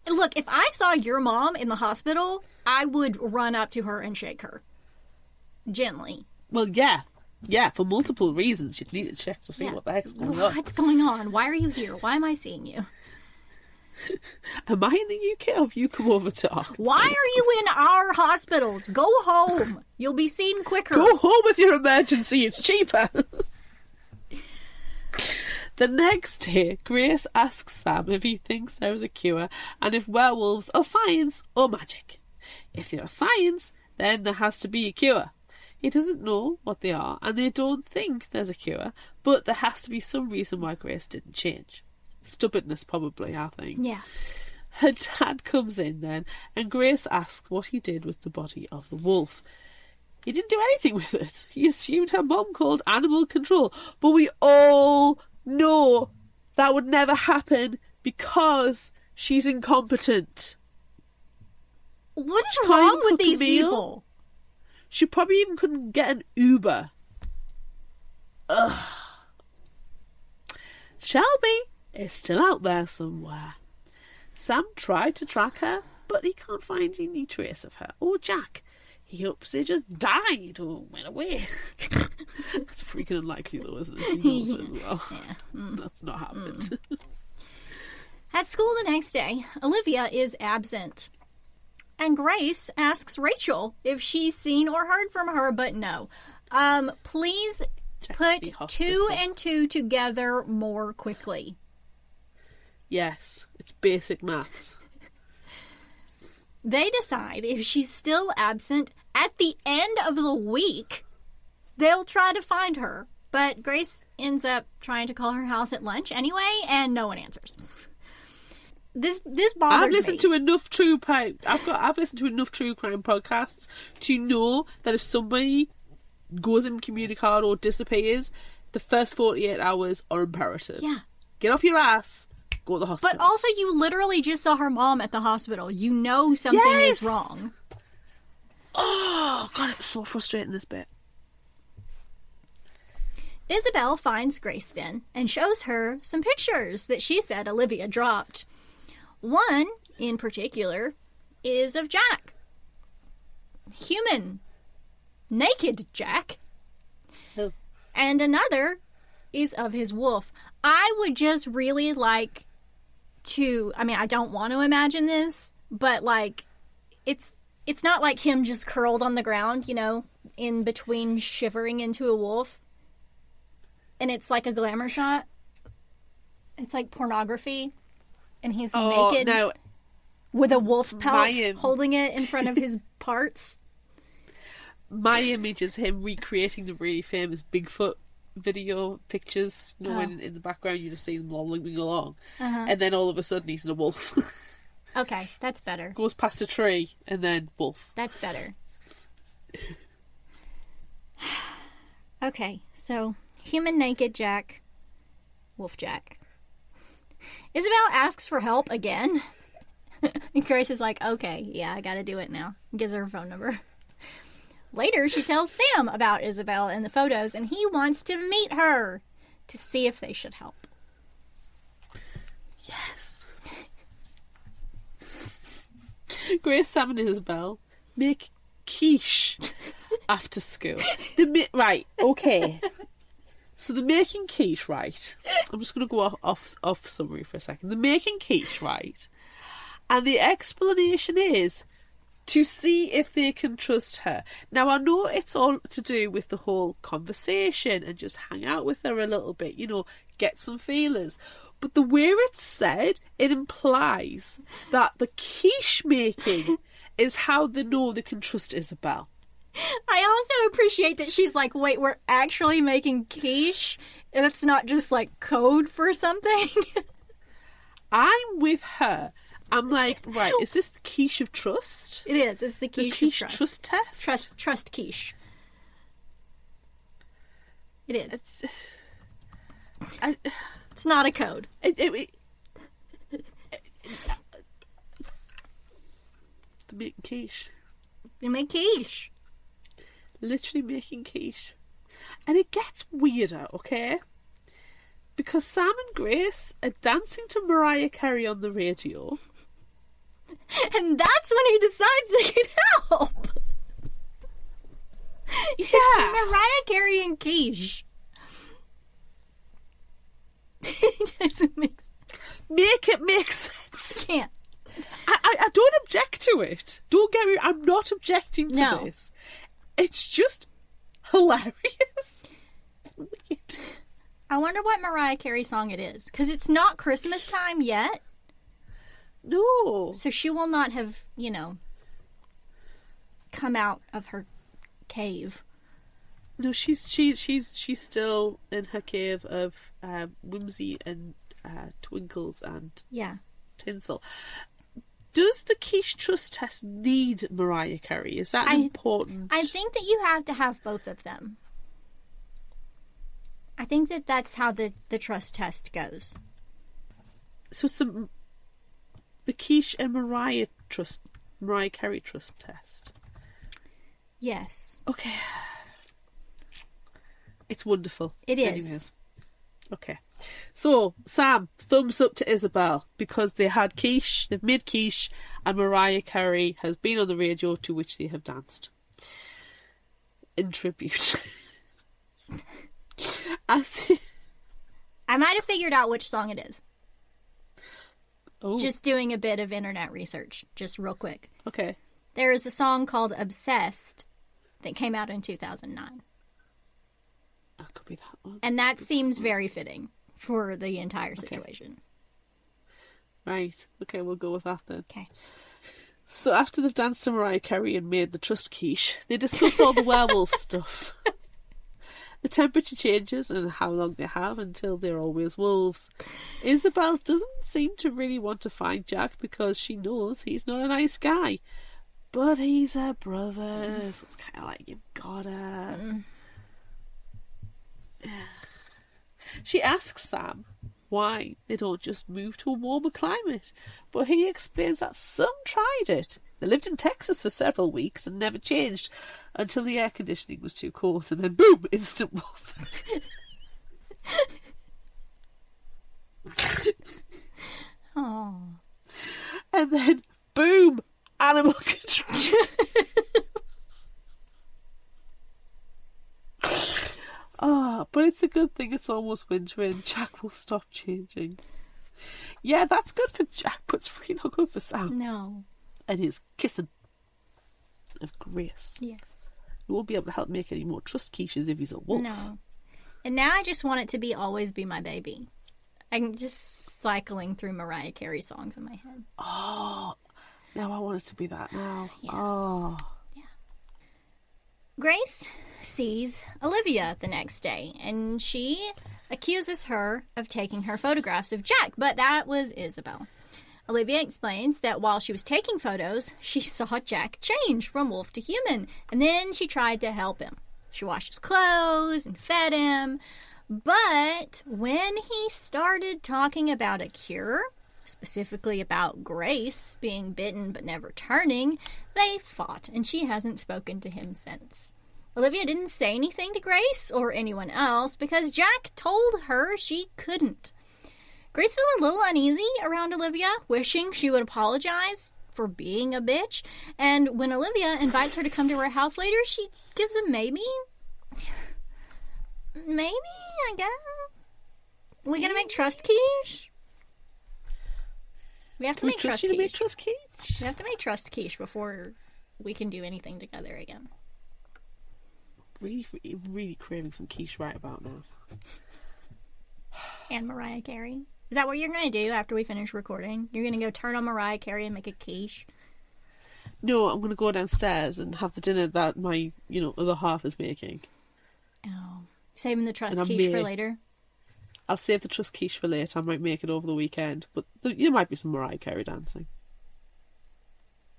Look, if I saw your mom in the hospital, I would run up to her and shake her. Gently. Well, yeah. Yeah, for multiple reasons. You'd need to check to see what the heck's going on. What's going on? Why are you here? Why am I seeing you? Am I in the UK or have you come over to Arkansas? Why are you in our hospitals? Go home. You'll be seen quicker. Go home with your emergency. It's cheaper. The next day, Grace asks Sam if he thinks there is a cure and if werewolves are science or magic. If they are science, then there has to be a cure. He doesn't know what they are and they don't think there's a cure, but there has to be some reason why Grace didn't change. Stubbornness, probably, I think. Yeah. Her dad comes in then, and Grace asks what he did with the body of the wolf. He didn't do anything with it. He assumed her mom called animal control. But we all know that would never happen because she's incompetent. What is wrong with these people? She probably even couldn't get an Uber. Ugh. Shelby is still out there somewhere. Sam tried to track her, but he can't find any trace of her or Jack. he hopes they just died or went away. That's freaking unlikely though, isn't it? She knows it well. Yeah. That's not happened. At school the next day, Olivia is absent. And Grace asks Rachel if she's seen or heard from her, but no. Please put 2 and 2 together more quickly. Yes, it's basic maths. They decide if she's still absent at the end of the week, they'll try to find her. But Grace ends up trying to call her house at lunch anyway, and no one answers. This bothers me. I've listened to enough I've listened to enough true crime podcasts to know that if somebody goes incommunicado or disappears, the first 48 hours are imperative. Yeah. Get off your ass. Go to the hospital. But also, you literally just saw her mom at the hospital. You know something is wrong. Oh, God, it's so frustrating, this bit. Isabel finds Grace then and shows her some pictures that she said Olivia dropped. One, in particular, is of Jack. Human. Naked Jack. Oh. And another is of his wolf. I would just really like to, I mean, I don't want to imagine this, but like, it's not like him just curled on the ground, you know, in between shivering into a wolf. And it's like a glamour shot. It's like pornography. And he's naked with a wolf pelt holding it in front of his parts. My image is him recreating the really famous Bigfoot video pictures. You know, when in the background you just see them all limping along. And then all of a sudden he's in a wolf. Okay, that's better. Goes past a tree and then wolf. That's better. Okay, so human naked Jack, wolf Jack. Isabel asks for help again. And Grace is like, okay, yeah, I gotta do it now. Gives her phone number. Later, she tells Sam about Isabel and the photos, and he wants to meet her to see if they should help. Yes. Grace, Sam, and Isabel make quiche after school. Right, okay. So they're making quiche, right? I'm just going to go off summary for a second. They're making quiche, right? And the explanation is to see if they can trust her. Now, I know it's all to do with the whole conversation and just hang out with her a little bit, you know, get some feelers. But the way it's said, it implies that the quiche making is how they know they can trust Isabel. I also appreciate that she's like, wait, we're actually making quiche? And it's not just like code for something? I'm with her. I'm like, right, is this the quiche of trust? It is. It's the quiche of trust. Trust test? Trust quiche. It is. It's not a code. They make quiche. They make quiche. Literally making quiche. And it gets weirder, okay? Because Sam and Grace are dancing to Mariah Carey on the radio. And that's when he decides they can help. Yeah. It's Mariah Carey and quiche. It doesn't make sense. Make it make sense. Can't. I don't object to it. Don't get me. I'm not objecting to this. It's just hilarious. Weird. I wonder what Mariah Carey song it is, because it's not Christmas time yet. No. So she will not have, you know, come out of her cave. No, she's still in her cave of whimsy and twinkles and tinsel. Does the quiche trust test need Mariah Carey? Is that important? I think that you have to have both of them. I think that that's how the trust test goes. So it's the quiche and Mariah Carey trust test. Yes. Okay. It's wonderful. It is. Anyways. Okay. So, Sam, thumbs up to Isabel because they had quiche, they've made quiche, and Mariah Carey has been on the radio to which they have danced. in tribute. I might have figured out which song it is. Oh. Just doing a bit of internet research, just real quick. Okay. There is a song called Obsessed that came out in 2009. That could be that one. And that seems very fitting for the entire situation. Right. Okay, we'll go with that then. Okay. So after they've danced to Mariah Carey and made the trust quiche, they discuss all the werewolf stuff. The temperature changes and how long they have until they're always wolves. Isabel doesn't seem to really want to find Jack because she knows he's not a nice guy. But he's her brother, so it's kind of like, you've gotta... She asks Sam why they don't just move to a warmer climate, but he explains that some tried it. They lived in Texas for several weeks and never changed until the air conditioning was too cold, and then boom, instant wolf. Oh. And then boom, animal control. Oh, but it's a good thing it's almost winter and Jack will stop changing. Yeah, that's good for Jack, but it's really not good for Sam. No. And his kissing of Grace. Yes. He won't be able to help make any more trust quiches if he's a wolf. No. And now I just want it to be Always Be My Baby. I'm just cycling through Mariah Carey songs in my head. Oh, now I want it to be that now. Yeah. Oh. Yeah. Grace sees Olivia the next day, and she accuses her of taking her photographs of Jack, but that was Isabel. Olivia explains that while she was taking photos, she saw Jack change from wolf to human, and then she tried to help him. She washed his clothes and fed him, but when he started talking about a cure, specifically about Grace being bitten but never turning, they fought, and she hasn't spoken to him since. Olivia didn't say anything to Grace or anyone else because Jack told her she couldn't. Grace feels a little uneasy around Olivia, wishing she would apologize for being a bitch. And when Olivia invites her to come to her house later, she gives a maybe. Maybe, I guess. We gonna make trust quiche? We have to make trust quiche. We have to make trust quiche before we can do anything together again. Really, really craving some quiche right about now. And Mariah Carey. Is that what you're going to do after we finish recording? You're going to go turn on Mariah Carey and make a quiche? No, I'm going to go downstairs and have the dinner that my, other half is making. Oh. Saving the trust quiche for later? I'll save the trust quiche for later. I might make it over the weekend. But there might be some Mariah Carey dancing.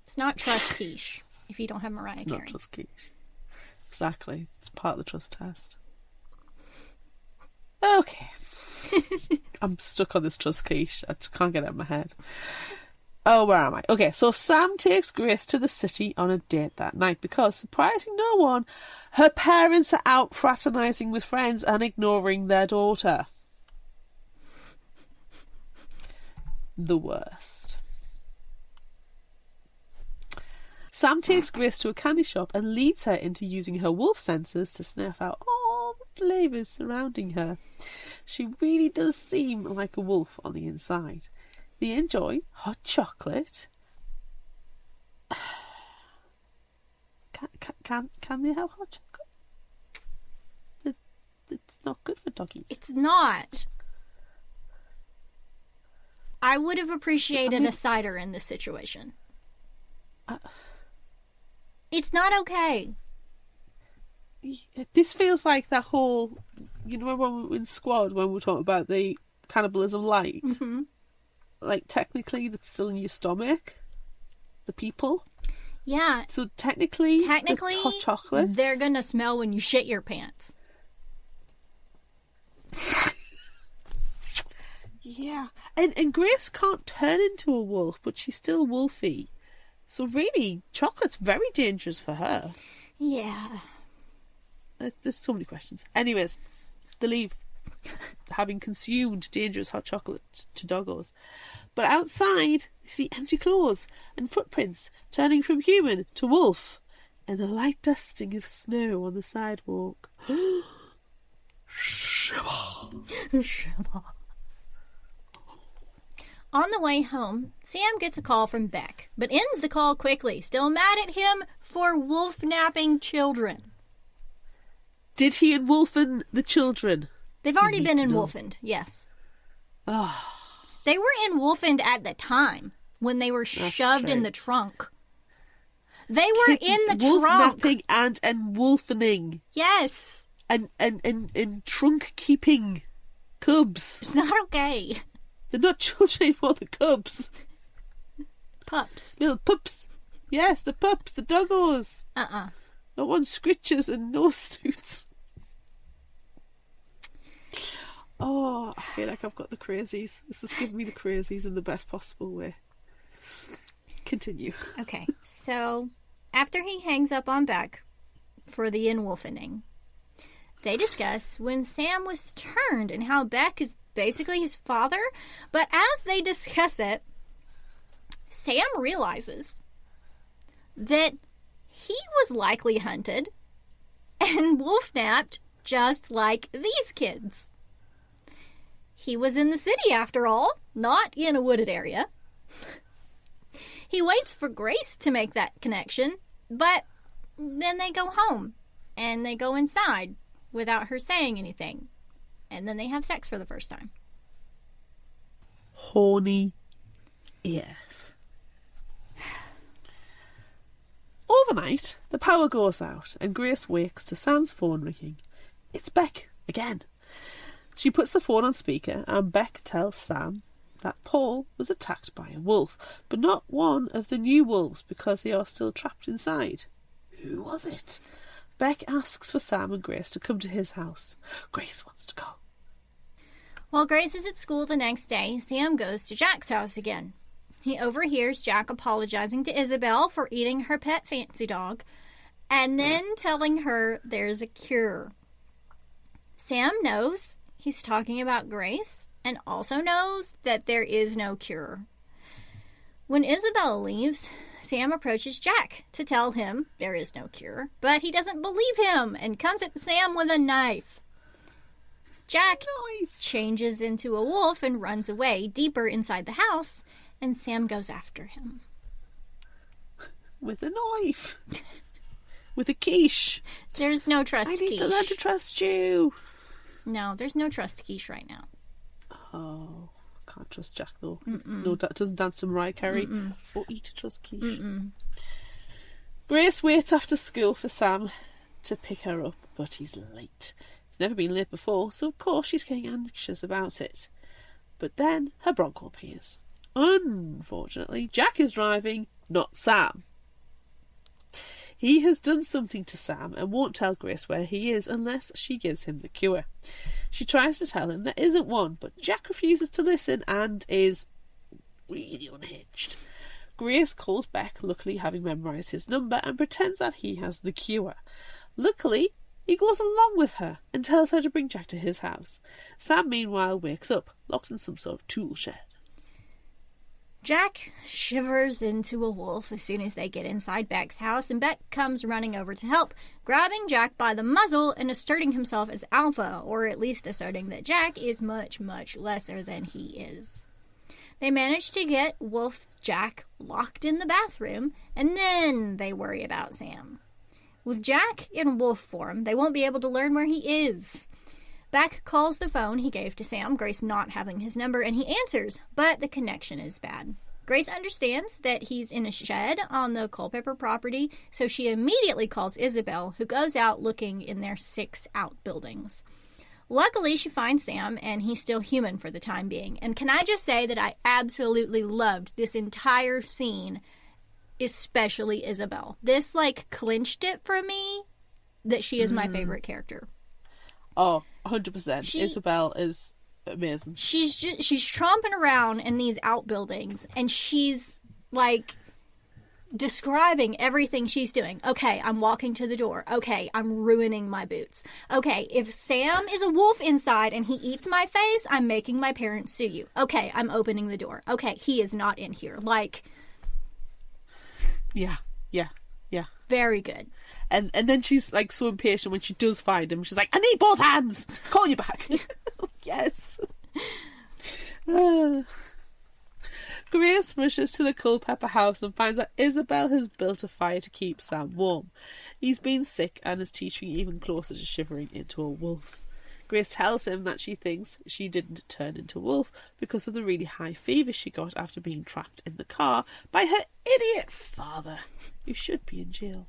It's not trust quiche if you don't have Mariah Carey. It's not trust quiche. Exactly. It's part of the trust test. Okay. I'm stuck on this trust quiche. I just can't get it out of my head. Oh, where am I? Okay, so Sam takes Grace to the city on a date that night because, surprising no one, her parents are out fraternising with friends and ignoring their daughter. The worst. Sam takes Grace to a candy shop and leads her into using her wolf senses to sniff out all the flavours surrounding her. She really does seem like a wolf on the inside. They enjoy hot chocolate. Can they have hot chocolate? It's not good for doggies. It's not. I would have appreciated a cider in this situation. It's not okay. This feels like that whole... when we were in Squad, when we were talking about the cannibalism light? Mm-hmm. Like, technically, that's still in your stomach. The people. Yeah. So, technically the hot chocolate... they're going to smell when you shit your pants. Yeah. And Grace can't turn into a wolf, but she's still wolfy. So, really, chocolate's very dangerous for her. Yeah. There's so many questions. Anyways, they leave, having consumed dangerous hot chocolate to doggos. But outside, they see empty clothes and footprints turning from human to wolf. and a light dusting of snow on the sidewalk. Shiver. Shiver. On the way home, Sam gets a call from Beck, but ends the call quickly, still mad at him for wolf-napping children. Did he enwolfen the children? They've already been enwolfened, yes. Oh. They were enwolfened at the time, when they were shoved in the trunk. They were in the trunk. Wolf-napping and enwolfening. Yes. And trunk-keeping cubs. It's not okay. They're not children anymore, the cubs. Pups. Little pups. Yes, the pups, the doggos. The one scritches and no snoots. Oh, I feel like I've got the crazies. This is giving me the crazies in the best possible way. Continue. Okay, so after he hangs up on Beck for the enwolfening, they discuss when Sam was turned and how Beck is basically his father. But as they discuss it, Sam realizes that he was likely hunted and wolf-napped just like these kids. He was in the city, after all, not in a wooded area. He waits for Grace to make that connection, but then they go home and they go inside without her saying anything. And then they have sex for the first time. Horny AF. Overnight, the power goes out and Grace wakes to Sam's phone ringing. It's Beck again. She puts the phone on speaker and Beck tells Sam that Paul was attacked by a wolf, but not one of the new wolves because they are still trapped inside. Who was it? Beck asks for Sam and Grace to come to his house. Grace wants to go. While Grace is at school the next day, Sam goes to Jack's house again. He overhears Jack apologizing to Isabel for eating her pet fancy dog and then telling her there's a cure. Sam knows he's talking about Grace and also knows that there is no cure. When Isabel leaves, Sam approaches Jack to tell him there is no cure, but he doesn't believe him and comes at Sam with a knife. Jack changes into a wolf and runs away deeper inside the house, and Sam goes after him. With a knife. With a quiche. There's no trust I quiche. need to learn to trust you. No, there's no trust quiche right now. Oh, can't trust Jack though. No, doesn't dance to Mariah Carey or eat a trust quiche. Grace waits after school for Sam to pick her up, but he's late. He's never been late before, so of course she's getting anxious about it. But then her Bronco appears. Unfortunately, Jack is driving, not Sam. He has done something to Sam and won't tell Grace where he is unless she gives him the cure. She tries to tell him there isn't one, but Jack refuses to listen and is really unhinged. Grace calls Beck, luckily having memorised his number, and pretends that he has the cure. Luckily, he goes along with her and tells her to bring Jack to his house. Sam, meanwhile, wakes up, locked in some sort of tool shed. Jack shivers into a wolf as soon as they get inside Beck's house, and Beck comes running over to help, grabbing Jack by the muzzle and asserting himself as alpha, or at least asserting that Jack is much, much lesser than he is. They manage to get Wolf Jack locked in the bathroom, and then they worry about Sam. With Jack in wolf form, they won't be able to learn where he is. Beck calls the phone he gave to Sam, Grace not having his number, and he answers, but the connection is bad. Grace understands that he's in a shed on the Culpeper property, so she immediately calls Isabel, who goes out looking in their 6 outbuildings. Luckily, she finds Sam, and he's still human for the time being. And can I just say that I absolutely loved this entire scene, especially Isabel. This, clinched it for me that she is my favorite character. Oh, 100%. Isabel is amazing. She's tromping around in these outbuildings, and she's, describing everything she's doing. Okay, I'm walking to the door. Okay, I'm ruining my boots. Okay, if Sam is a wolf inside and he eats my face, I'm making my parents sue you. Okay, I'm opening the door. Okay, he is not in here. Yeah. Very good. And then she's like so impatient when she does find him. She's like, I need both hands. Call you back. Yes. Grace rushes to the Culpepper house and finds that Isabel has built a fire to keep Sam warm. He's been sick and is teetering even closer to shivering into a wolf. Grace tells him that she thinks she didn't turn into a wolf because of the really high fever she got after being trapped in the car by her idiot father, who should be in jail.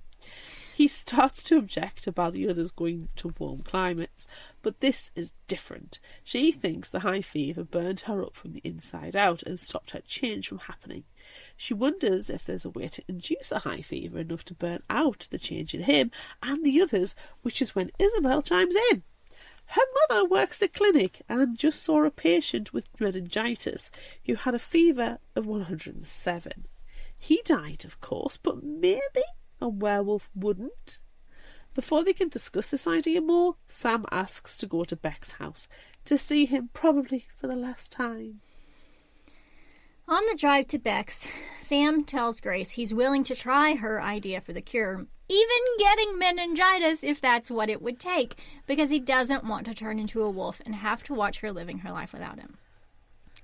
He starts to object about the others going to warm climates, but this is different. She thinks the high fever burned her up from the inside out and stopped her change from happening. She wonders if there's a way to induce a high fever enough to burn out the change in him and the others, which is when Isabel chimes in. Her mother works at a clinic and just saw a patient with meningitis who had a fever of 107. He died, of course, but maybe a werewolf wouldn't. Before they can discuss this idea more, Sam asks to go to Beck's house to see him probably for the last time. On the drive to Beck's, Sam tells Grace he's willing to try her idea for the cure, even getting meningitis if that's what it would take, because he doesn't want to turn into a wolf and have to watch her living her life without him.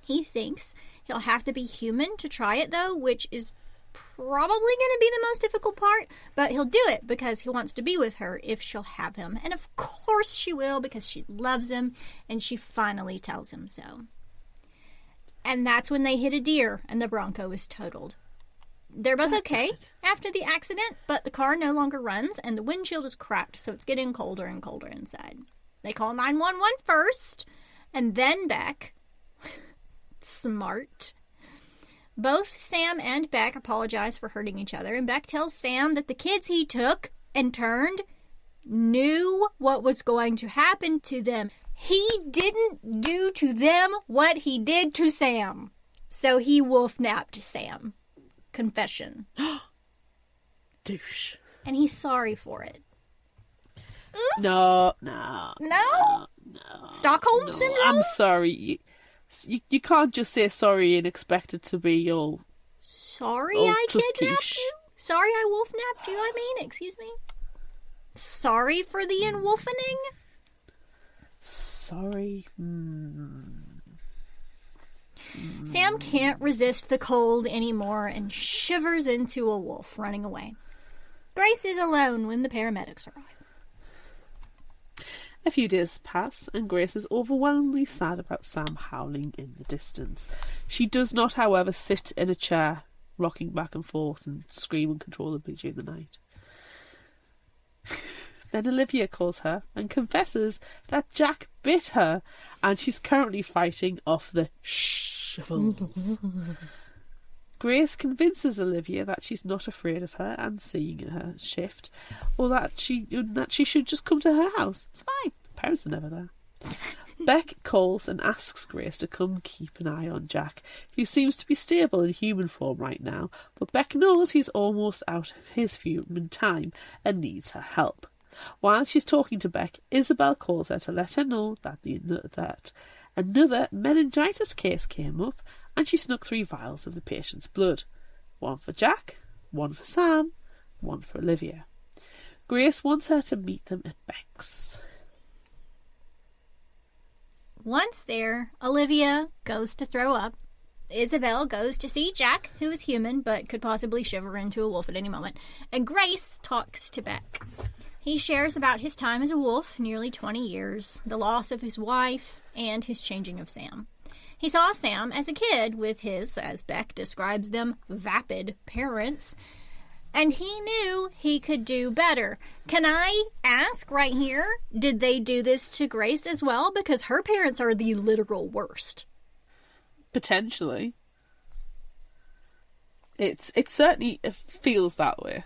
He thinks he'll have to be human to try it, though, which is probably going to be the most difficult part, but he'll do it because he wants to be with her if she'll have him. And of course she will, because she loves him, and she finally tells him so. And that's when they hit a deer and the Bronco is totaled. They're both okay after the accident, but the car no longer runs and the windshield is cracked, so it's getting colder and colder inside. They call 911 first, and then Beck. Smart. Both Sam and Beck apologize for hurting each other, and Beck tells Sam that the kids he took and turned knew what was going to happen to them. He didn't do to them what he did to Sam. So he wolf-napped Sam. Confession. Douche. And he's sorry for it. No. Stockholm Syndrome? I'm sorry. You can't just say sorry and expect it to be all... Sorry all I just kidnapped quiche. you? Sorry I wolf-napped you, excuse me? Sorry for the enwolfening? Sorry. Sam can't resist the cold anymore and shivers into a wolf, running away. Grace is alone when the paramedics arrive. A few days pass, and Grace is overwhelmingly sad about Sam howling in the distance. She does not, however, sit in a chair, rocking back and forth and scream uncontrollably during the night. Then Olivia calls her and confesses that Jack bit her, and she's currently fighting off the shivers. Grace convinces Olivia that she's not afraid of her and seeing her shift, or that she should just come to her house. It's fine. Parents are never there. Beck calls and asks Grace to come keep an eye on Jack, who seems to be stable in human form right now, but Beck knows he's almost out of his human time and needs her help. While she's talking to Beck, Isabel calls her to let her know that that another meningitis case came up, and she snuck 3 vials of the patient's blood. 1 for Jack, 1 for Sam, 1 for Olivia. Grace wants her to meet them at Beck's. Once there, Olivia goes to throw up. Isabel goes to see Jack, who is human but could possibly shiver into a wolf at any moment. And Grace talks to Beck. He shares about his time as a wolf, nearly 20 years, the loss of his wife, and his changing of Sam. He saw Sam as a kid with his, as Beck describes them, vapid parents, and he knew he could do better. Can I ask right here, did they do this to Grace as well? Because her parents are the literal worst. Potentially. It certainly feels that way.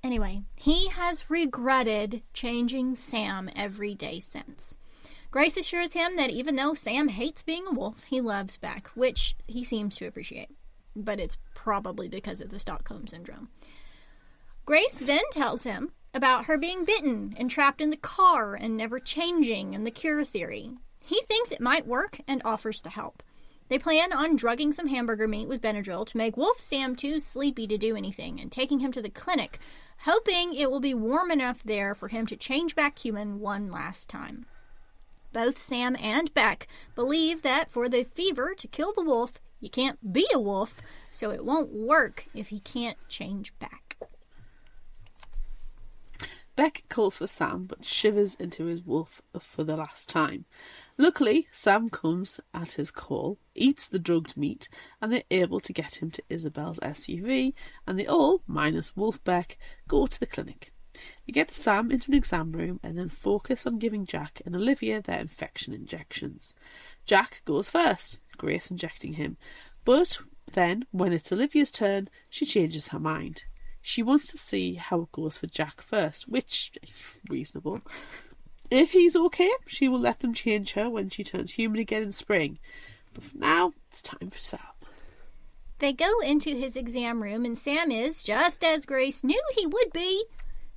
Anyway, he has regretted changing Sam every day since. Grace assures him that even though Sam hates being a wolf, he loves Beck, which he seems to appreciate. But it's probably because of the Stockholm Syndrome. Grace then tells him about her being bitten and trapped in the car and never changing, and the cure theory. He thinks it might work and offers to help. They plan on drugging some hamburger meat with Benadryl to make Wolf Sam too sleepy to do anything and taking him to the clinic, hoping it will be warm enough there for him to change back human one last time. Both Sam and Beck believe that for the fever to kill the wolf, you can't be a wolf, so it won't work if he can't change back. Beck calls for Sam, but shivers into his wolf for the last time. Luckily, Sam comes at his call, eats the drugged meat, and they're able to get him to Isabel's SUV, and they all, minus Wolf Beck, go to the clinic. They get Sam into an exam room and then focus on giving Jack and Olivia their infection injections. Jack goes first, Grace injecting him, but then, when it's Olivia's turn, she changes her mind. She wants to see how it goes for Jack first, which is reasonable. If he's okay, she will let them change her when she turns human again in spring. But for now, it's time for Sam. They go into his exam room and Sam is, just as Grace knew he would be,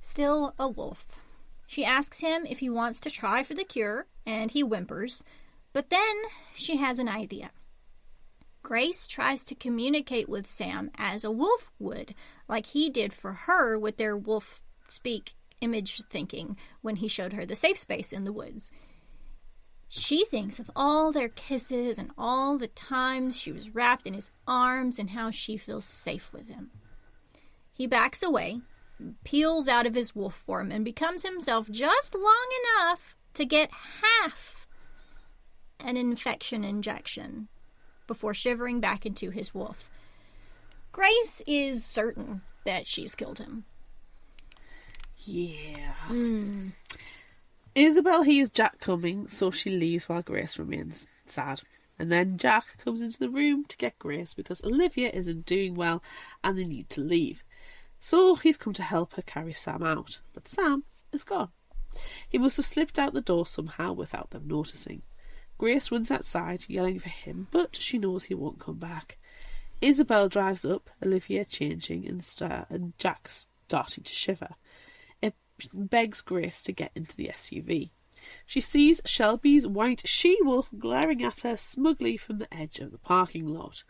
still a wolf. She asks him if he wants to try for the cure, and he whimpers. But then she has an idea. Grace tries to communicate with Sam as a wolf would, like he did for her with their wolf speak image thinking when he showed her the safe space in the woods. She thinks of all their kisses and all the times she was wrapped in his arms and how she feels safe with him. He backs away, peels out of his wolf form, and becomes himself just long enough to get half an infection injection before shivering back into his wolf. Grace is certain that she's killed him. Yeah. Isabel hears Jack coming, so she leaves while Grace remains sad. And then Jack comes into the room to get Grace because Olivia isn't doing well and they need to leave. So he's come to help her carry Sam out. But Sam is gone. He must have slipped out the door somehow without them noticing. Grace runs outside, yelling for him, but she knows he won't come back. Isabel drives up, Olivia changing and Jack starting to shiver. It begs Grace to get into the SUV. She sees Shelby's white she-wolf glaring at her smugly from the edge of the parking lot.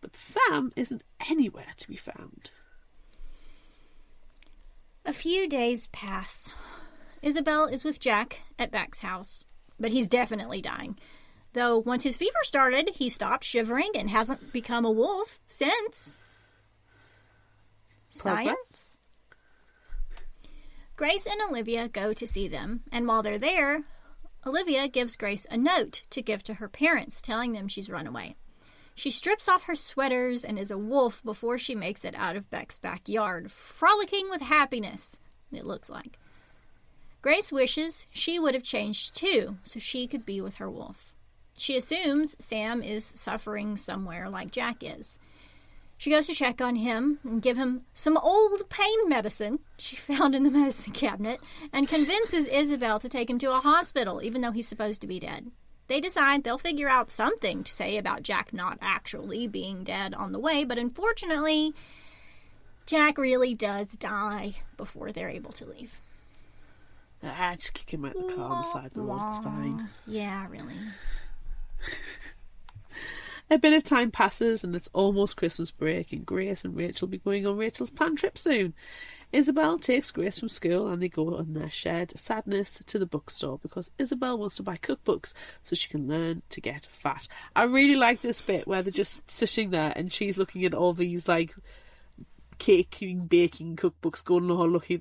But Sam isn't anywhere to be found. A few days pass. Isabel is with Jack at Beck's house. But he's definitely dying. Though once his fever started, he stopped shivering and hasn't become a wolf since. Science? Grace and Olivia go to see them, and while they're there, Olivia gives Grace a note to give to her parents, telling them she's run away. She strips off her sweaters and is a wolf before she makes it out of Beck's backyard, frolicking with happiness, it looks like. Grace wishes she would have changed too, so she could be with her wolf. She assumes Sam is suffering somewhere like Jack is. She goes to check on him and give him some old pain medicine she found in the medicine cabinet and convinces Isabel to take him to a hospital, even though he's supposed to be dead. They decide they'll figure out something to say about Jack not actually being dead on the way, but unfortunately, Jack really does die before they're able to leave. Just kick him out the car on the side of the road, it's fine. Yeah, really. A bit of time passes and it's almost Christmas break and Grace and Rachel will be going on Rachel's planned trip soon. Isabel takes Grace from school and they go on their shared sadness to the bookstore because Isabel wants to buy cookbooks so she can learn to get fat. I really like this bit where they're just sitting there and she's looking at all these like caking, baking cookbooks going, oh, look at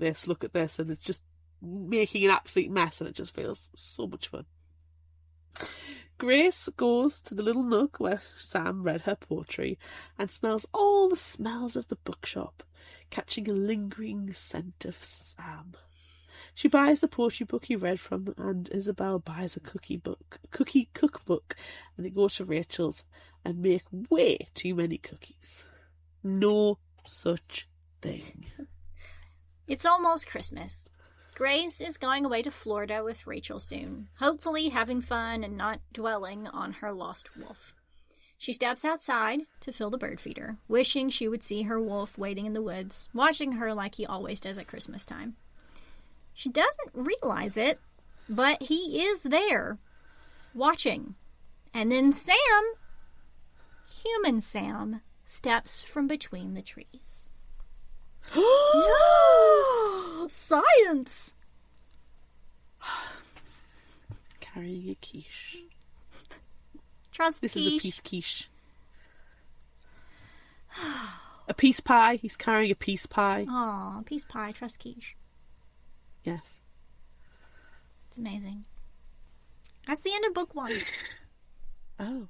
this, and it's just making an absolute mess and it just feels so much fun. Grace goes to the little nook where Sam read her poetry and smells all the smells of the bookshop, catching a lingering scent of Sam. She buys the poetry book he read from and Isabel buys a cookie cookbook and they go to Rachel's and make way too many cookies. No such thing. It's almost Christmas. Grace is going away to Florida with Rachel soon, hopefully having fun and not dwelling on her lost wolf. She steps outside to fill the bird feeder, wishing she would see her wolf waiting in the woods, watching her like he always does at Christmas time. She doesn't realize it, but he is there, watching. And then Sam human Sam steps from between the trees. Science! Carrying a quiche. Trust This quiche. is a piece quiche. A peace pie. He's carrying a peace pie. Aw, peace pie, trust quiche. Yes. It's amazing. That's the end of book 1. Oh.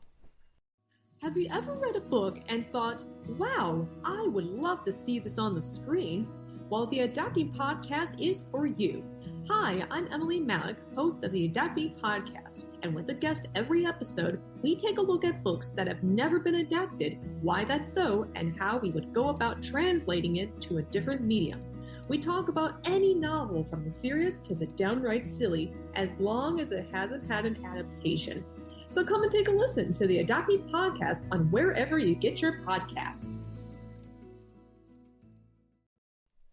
Have you ever read a book and thought, wow, I would love to see this on the screen? Well, the Adapting Podcast is for you. Hi, I'm Emily Malik, host of the Adapting Podcast, and with a guest every episode, we take a look at books that have never been adapted, why that's so, and how we would go about translating it to a different medium. We talk about any novel from the serious to the downright silly, as long as it hasn't had an adaptation. So come and take a listen to the Adapting Podcast on wherever you get your podcasts.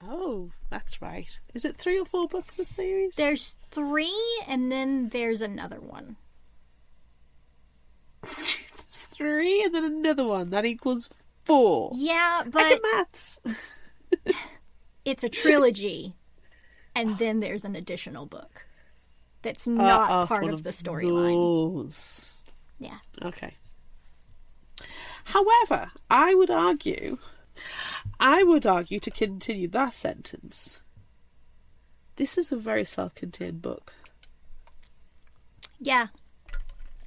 Oh, that's right. Is it 3 or 4 books, the series? There's 3, and then there's another one. 3 and then another one. That equals 4. Yeah, I but get maths. it's a trilogy, and then there's an additional book that's not part of the storyline. Those. Yeah. Okay. However, I would argue to continue that sentence. This is a very self-contained book. Yeah.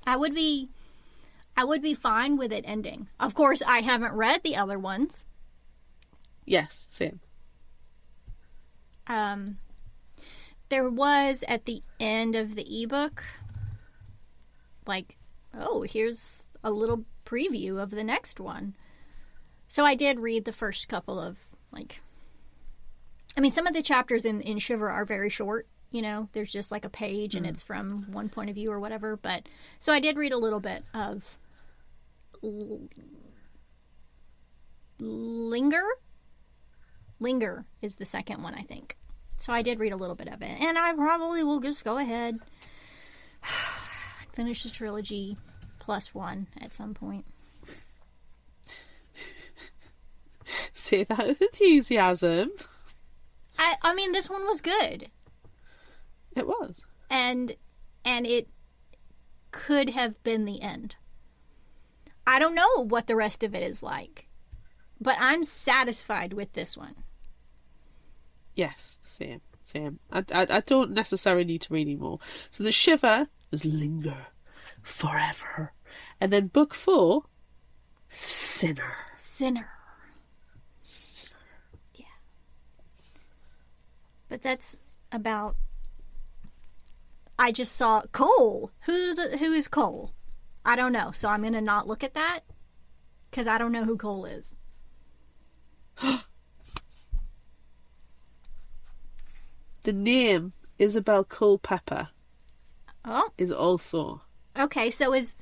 I would be fine with it ending. Of course, I haven't read the other ones. Yes, same. There was at the end of the ebook, like, oh, here's a little preview of the next one. So I did read the first couple of, like, I mean, some of the chapters in Shiver are very short, you know, there's just like a page and it's from one point of view or whatever, but, so I did read a little bit of Linger is the second one, I think. So I did read a little bit of it, and I probably will just go ahead finish the trilogy +1 at some point. Say that with enthusiasm. I mean, this one was good. It was. And it could have been the end. I don't know what the rest of it is like, but I'm satisfied with this one. Yes, same. I don't necessarily need to read anymore. So the Shiver is Linger Forever. And then book 4, Sinner. Yeah. But that's about... I just saw Cole. Who is Cole? I don't know. So I'm going to not look at that because I don't know who Cole is. The name Isabel Culpepper is also... Okay, so is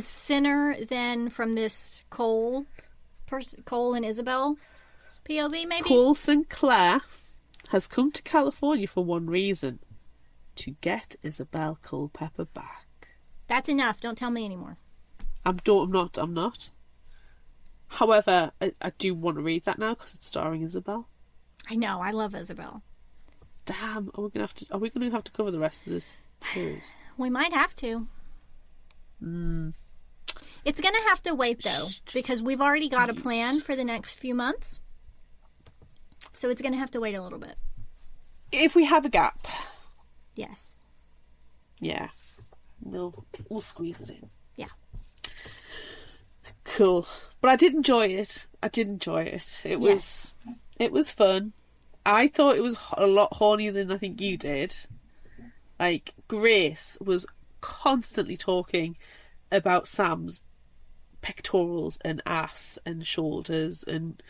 Sinner then from this Cole and Isabel POV maybe? Cole Sinclair has come to California for one reason: to get Isabel Culpepper back. That's enough. Don't tell me anymore. I'm not. However, I do want to read that now because it's starring Isabel. I know. I love Isabel. Damn, are we gonna have to cover the rest of this series? We might have to. It's gonna have to wait though, because we've already got a plan for the next few months. So it's gonna have to wait a little bit. If we have a gap. Yes. Yeah. We'll squeeze it in. Yeah. Cool. But I did enjoy it. It was fun. I thought it was a lot hornier than I think you did. Like, Grace was constantly talking about Sam's pectorals and ass and shoulders, and,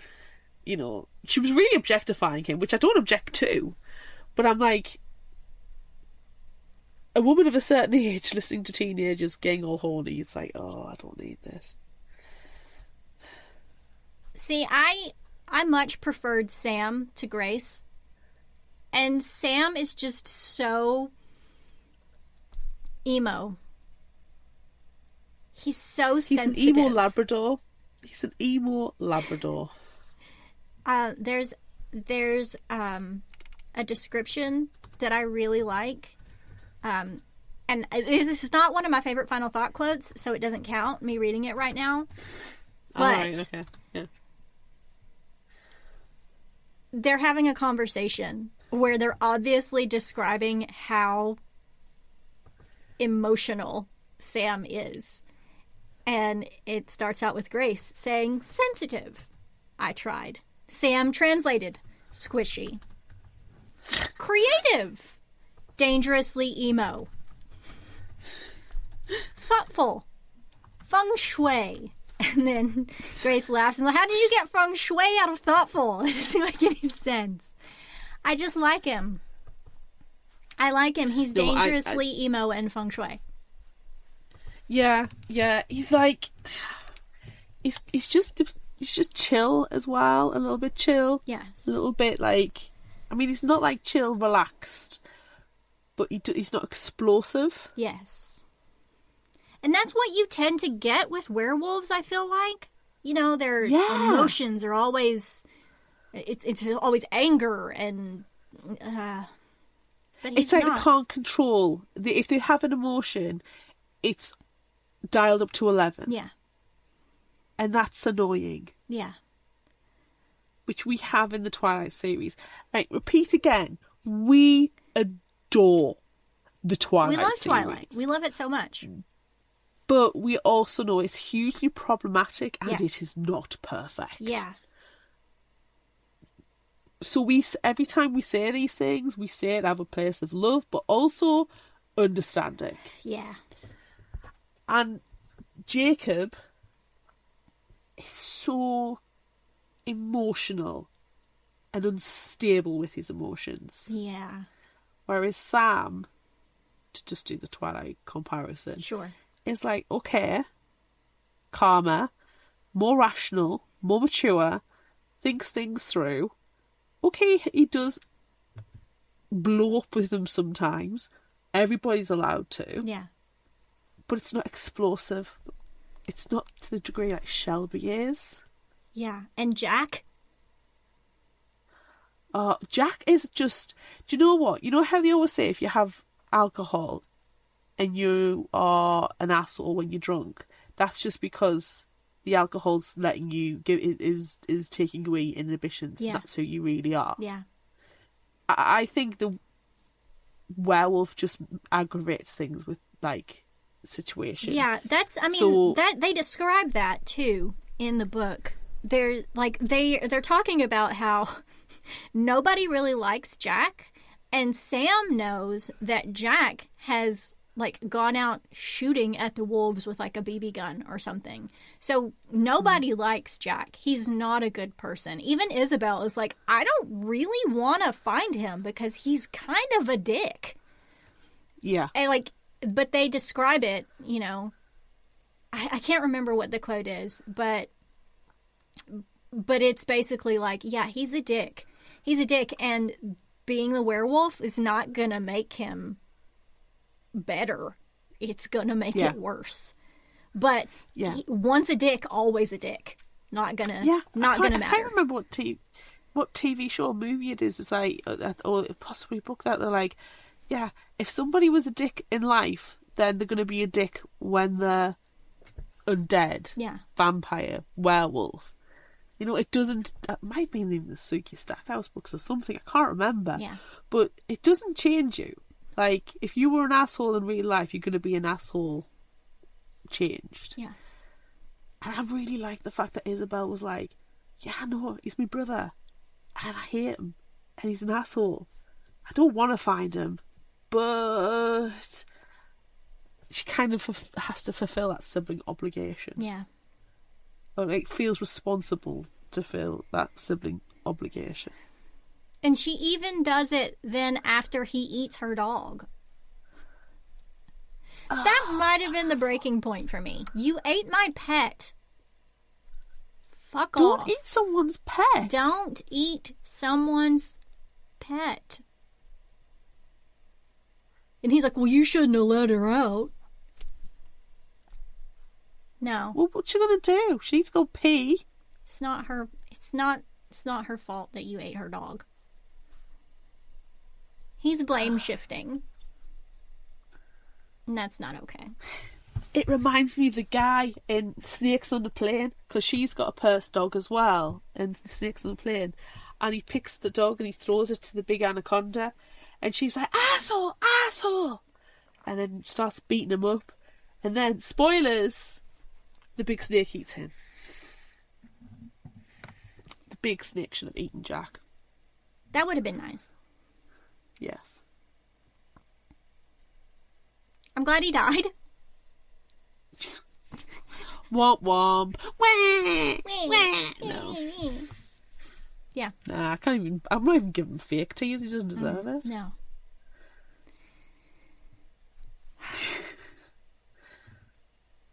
you know, she was really objectifying him, which I don't object to. But I'm like, a woman of a certain age listening to teenagers getting all horny, it's like, oh, I don't need this. See, I much preferred Sam to Grace. And Sam is just so emo. He's so sensitive. He's an emo Labrador. He's an emo Labrador. There's a description that I really like. And this is not one of my favorite final thought quotes, so it doesn't count me reading it right now. But right, okay. Yeah. They're having a conversation where they're obviously describing how emotional Sam is. And it starts out with Grace saying, sensitive. I tried. Sam translated, squishy. Creative. Dangerously emo. Thoughtful. Feng shui. And then Grace laughs and like, how did you get feng shui out of thoughtful? It doesn't make any sense. I just like him. I like him. He's dangerously emo and feng shui. Yeah. He's like, he's just chill as well. A little bit chill. Yes. A little bit like, I mean, he's not like chill, relaxed, but he's not explosive. Yes. And that's what you tend to get with werewolves, I feel like. You know, their emotions are always... It's always anger and... but it's like they can't control... If they have an emotion, it's dialed up to 11. Yeah. And that's annoying. Yeah. Which we have in the Twilight series. Like, repeat again. We adore the Twilight series. We love Twilight. We love it so much. But we also know it's hugely problematic and Yes. it is not perfect. Yeah. So every time we say these things, we say it out of a place of love, but also understanding. Yeah. And Jacob is so emotional and unstable with his emotions. Yeah. Whereas Sam, to just do the Twilight comparison, Sure. is like, okay, calmer, more rational, more mature, thinks things through. Okay, he does blow up with them sometimes. Everybody's allowed to. Yeah. But it's not explosive. It's not to the degree like Shelby is. Yeah. And Jack? Jack is just... Do you know what? You know how they always say if you have alcohol and you are an asshole when you're drunk, that's just because the alcohol's letting you is taking away inhibitions. Yeah. That's who you really are. Yeah. I think the werewolf just aggravates things with like situation. Yeah, that's. I mean, So- that they describe that too in the book. They're talking about how nobody really likes Jack, and Sam knows that Jack has like gone out shooting at the wolves with like a BB gun or something. So nobody likes Jack. He's not a good person. Even Isabel is like, I don't really want to find him because he's kind of a dick. Yeah. And like, but they describe it, you know, I can't remember what the quote is, but it's basically like, yeah, he's a dick. He's a dick, and being the werewolf is not going to make him better. It's going to make it worse. But once a dick, always a dick. Not gonna matter. I can't remember what TV show or movie it is. It's like, or possibly book that they're like, yeah, if somebody was a dick in life, then they're going to be a dick when they're undead, vampire, werewolf. You know, it doesn't... It might be in the Suki Stackhouse books or something. I can't remember. Yeah. But it doesn't change you. Like, if you were an asshole in real life, you're going to be an asshole changed. Yeah. And I really like the fact that Isabel was like, yeah, no, he's my brother. And I hate him. And he's an asshole. I don't want to find him. But she kind of has to fulfill that sibling obligation. Yeah. Or like feels responsible to fill that sibling obligation. And she even does it then after he eats her dog. That might have been the breaking point for me. You ate my pet. Fuck off. Don't eat someone's pet. Don't eat someone's pet. And he's like, well, you shouldn't have let her out. No. Well, what's she gonna do? She needs to go pee. It's not her. It's not her fault that you ate her dog. He's blame shifting. And that's not okay. It reminds me of the guy in Snakes on the Plane, because she's got a purse dog as well in Snakes on the Plane, and he picks the dog and he throws it to the big anaconda, and she's like, asshole, asshole, and then starts beating him up, and then, spoilers, the big snake eats him. The big snake should have eaten Jack. That would have been nice. Yes. I'm glad he died. Womp womp. Wah, wah. No. Yeah. Nah, I can't even. I'm not even giving fake teas. He doesn't deserve it. No.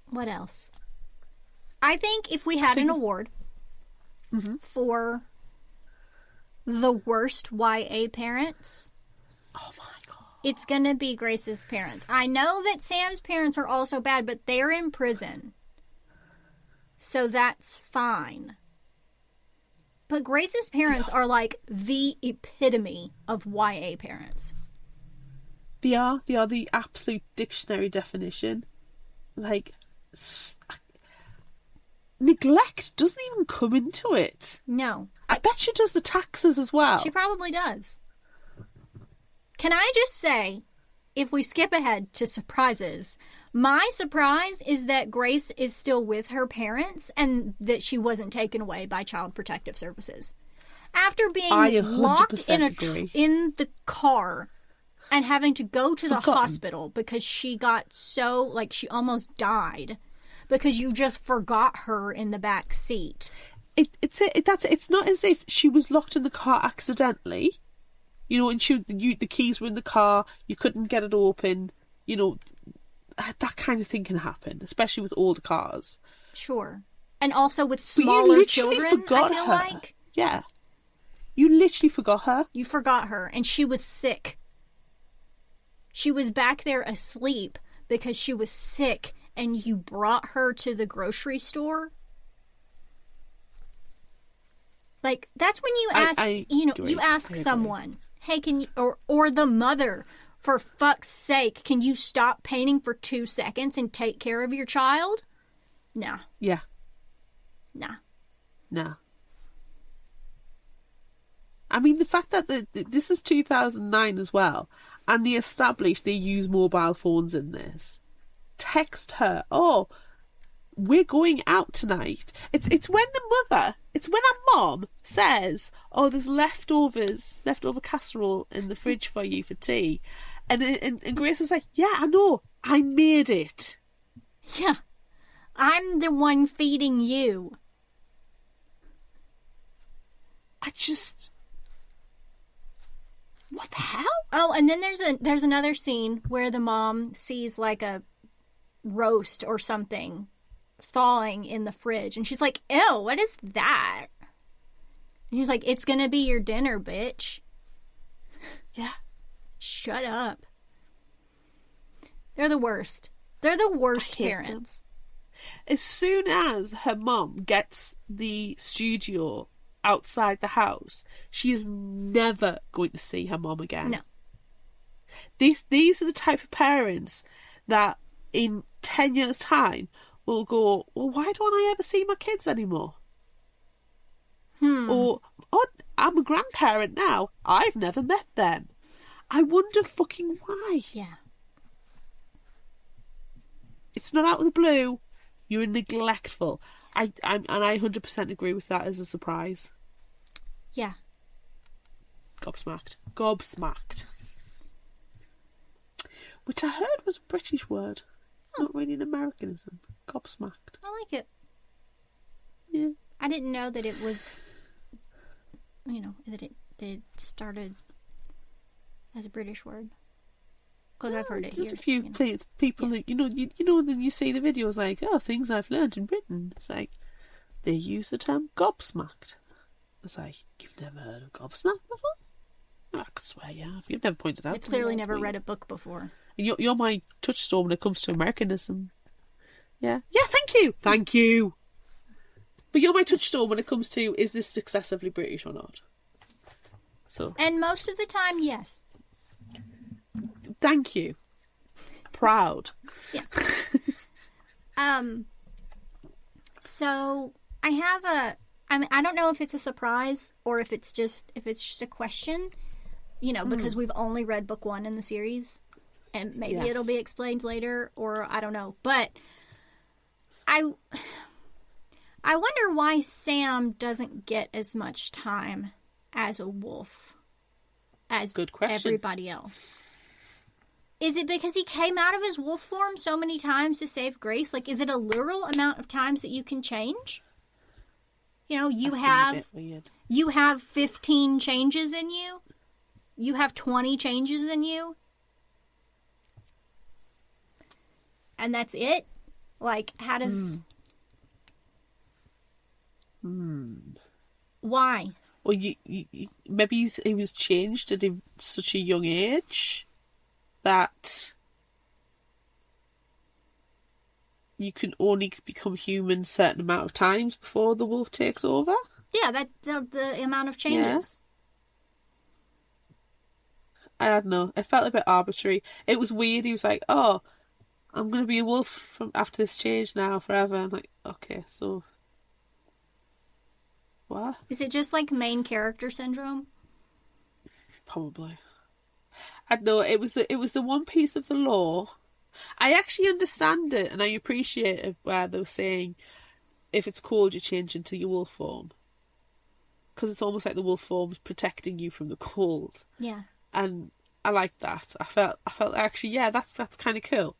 What else? I think if we had an award for the worst YA parents, Oh my god. it's going to be Grace's parents. I know that Sam's parents are also bad, but they're in prison. So that's fine. But Grace's parents are like the epitome of YA parents. They are the absolute dictionary definition. Like, neglect doesn't even come into it. No. I bet she does the taxes as well. She probably does. Can I just say, if we skip ahead to surprises, my surprise is that Grace is still with her parents and that she wasn't taken away by Child Protective Services. After being locked in the car and having to go to the hospital because she got so, like, she almost died because you just forgot her in the back seat. It's not as if she was locked in the car accidentally. You know, and the keys were in the car, you couldn't get it open, you know, that kind of thing can happen, especially with older cars. Sure. And also with smaller children, I feel like. Yeah. You literally forgot her. You forgot her, and she was sick. She was back there asleep because she was sick, and you brought her to the grocery store. Like, that's when you ask, you ask someone, hey, can you, or the mother, for fuck's sake, can you stop painting for 2 seconds and take care of your child? Nah. Yeah. Nah. Nah. I mean, the fact that this is 2009 as well, and they established they use mobile phones in this. Text her, oh, we're going out tonight. It's when our mom says, oh, there's leftover casserole in the fridge for you for tea. And Grace is like, yeah, I know, I made it. Yeah, I'm the one feeding you. What the hell? Oh, and then there's another scene where the mom sees like a roast or something thawing in the fridge, and she's like, ew, what is that? And he's like, it's gonna be your dinner, bitch. Yeah. Shut up. They're the worst. They're the worst parents. As soon as her mom gets the studio outside the house, she is never going to see her mom again. No. These are the type of parents that in 10 years' time will go, well, why don't I ever see my kids anymore? Or, oh, I'm a grandparent now. I've never met them. I wonder fucking why. Yeah. It's not out of the blue. You're neglectful. I 100% agree with that as a surprise. Yeah. Gobsmacked. Which I heard was a British word. It's not really an Americanism. Gobsmacked. I like it. Yeah. I didn't know that it was, that it started as a British word. Because I've heard it here. There's a few people that, then you see the videos like, oh, things I've learned in Britain. It's like, they use the term gobsmacked. It's like, you've never heard of gobsmacked before? I could swear you have. You've never pointed out. I've clearly never read a book before. And you're my touchstone when it comes to Americanism. Yeah. Yeah, thank you. Thank you. But you're my touchstone when it comes to, is this excessively British or not? So. And most of the time, yes. Thank you. Proud. Yeah. So I have I don't know if it's a surprise or if it's just a question, because we've only read book 1 in the series, and maybe it'll be explained later, or I don't know. But I wonder why Sam doesn't get as much time as a wolf as Good question. Everybody else. Is it because he came out of his wolf form so many times to save Grace? Like, is it a literal amount of times that you can change? You have 15 changes in you. You have 20 changes in you. And that's it? Like, how does... Why? Well, maybe he was changed at such a young age that you can only become human a certain amount of times before the wolf takes over. Yeah, that the amount of changes. Yeah. I don't know. It felt a bit arbitrary. It was weird. He was like, "Oh, I'm going to be a wolf from after this change now forever." I'm like, "Okay, so what?" Is it just like main character syndrome? Probably. I don't know. It was the one piece of the lore. I actually understand it, and I appreciate it where they were saying, if it's cold, you change into your wolf form, because it's almost like the wolf form's protecting you from the cold. Yeah. And I like that. I felt actually, yeah, that's kind of cool.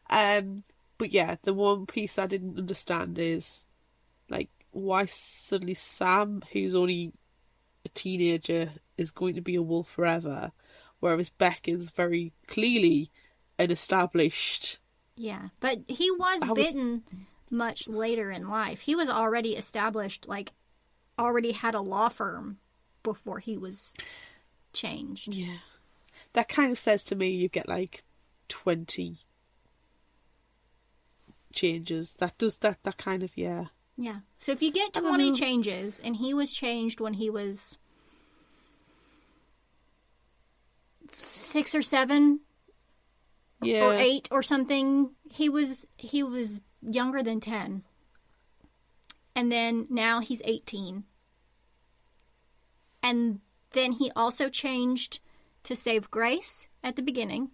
But yeah, the one piece I didn't understand is, like, why suddenly Sam, who's only a teenager, is going to be a wolf forever, whereas Beck is very clearly an established... Yeah, but he was bitten much later in life. He was already established, like, already had a law firm before he was changed. Yeah. That kind of says to me you get, like, 20 changes. That does that kind of, yeah. Yeah. So if you get 20 changes, and he was changed when he was 6 or 7, or 8 or something, he was younger than 10. And then now he's 18. And then he also changed to save Grace at the beginning.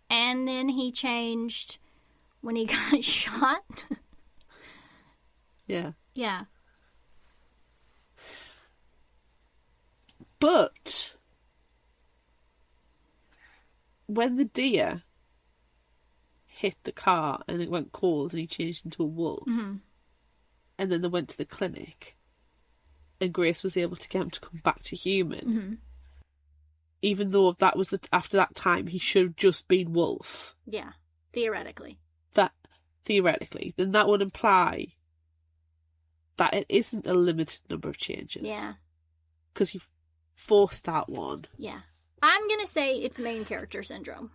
And then he changed when he got shot. Yeah. Yeah. But when the deer hit the car and it went cold and he changed into a wolf, and then they went to the clinic and Grace was able to get him to come back to human, even though that was after that time he should have just been wolf. Yeah, theoretically. Then that would imply that it isn't a limited number of changes. Yeah. Because you've forced that one. Yeah. I'm going to say it's main character syndrome.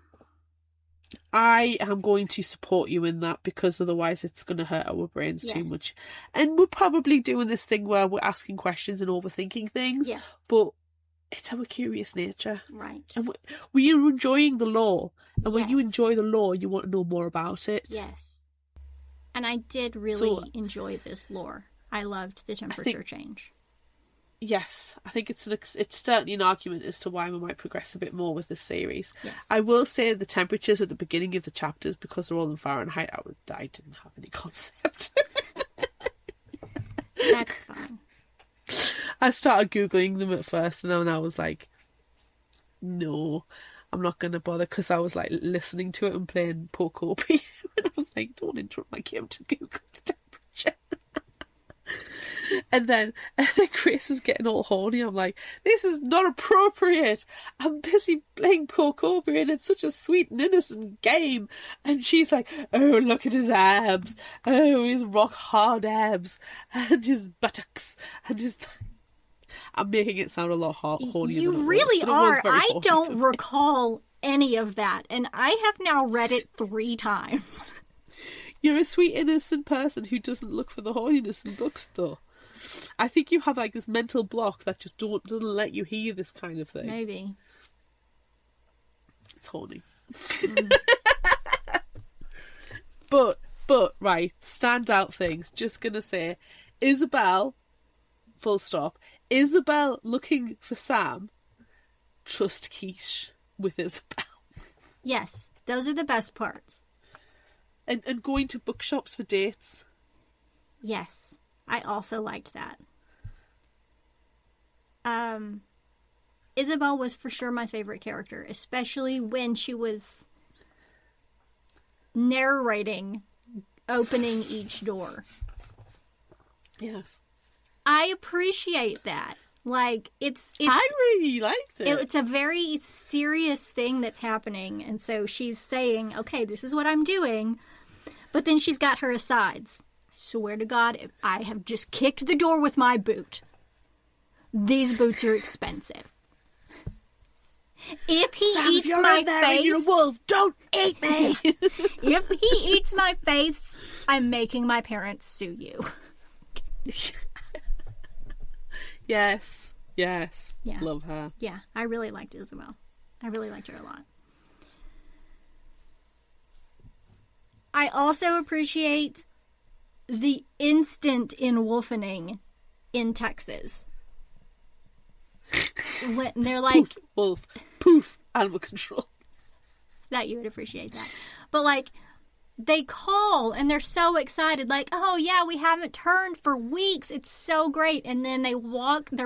I am going to support you in that, because otherwise it's going to hurt our brains too Yes. much. And we're probably doing this thing where we're asking questions and overthinking things. Yes. But it's our curious nature. Right. And we're enjoying the lore. And when you Yes. enjoy the lore, you want to know more about it. Yes. And I did really enjoy this lore. I loved the temperature change. Yes, I think it's certainly an argument as to why we might progress a bit more with this series. Yes. I will say the temperatures at the beginning of the chapters, because they're all in Fahrenheit, I didn't have any concept. That's fine. I started Googling them at first, and then I was like, no, I'm not going to bother, because I was like listening to it and playing Pocopi. And I was like, don't interrupt my game to Google the temperature. And then Grace is getting all horny. I'm like, this is not appropriate. I'm busy playing Pocopi and it's such a sweet and innocent game. And she's like, oh, look at his abs. Oh, his rock hard abs. And his buttocks. And his... I'm making it sound a lot hornier You than it really was, but it was are. very I horny don't for me. recall any of that, and I have now read it 3 times. You're a sweet, innocent person who doesn't look for the horniness in books, though. I think you have like this mental block that just doesn't let you hear this kind of thing. Maybe. It's horny. But right, standout things. Just gonna say, Isabel, full stop. Isabel looking for Sam. Trust quiche with Isabel. Yes, those are the best parts. And going to bookshops for dates. Yes, I also liked that. Isabel was for sure my favorite character, especially when she was narrating opening each door. Yes. I appreciate that. Like, it's I really liked it. It's a very serious thing that's happening, and so she's saying, okay, this is what I'm doing, but then she's got her asides. I swear to God, if I have just kicked the door with my boot. These boots are expensive. If he eats my face, you're a wolf. Don't eat me. If he eats my face, I'm making my parents sue you. Yes. Yeah. Love her. Yeah, I really liked Isabel. I really liked her a lot. I also appreciate the instant enwolfening in Texas. When they're like... Poof, wolf. Poof, animal control. That you would appreciate that. But like, they call and they're so excited, like, oh yeah, we haven't turned for weeks. It's so great. And then they're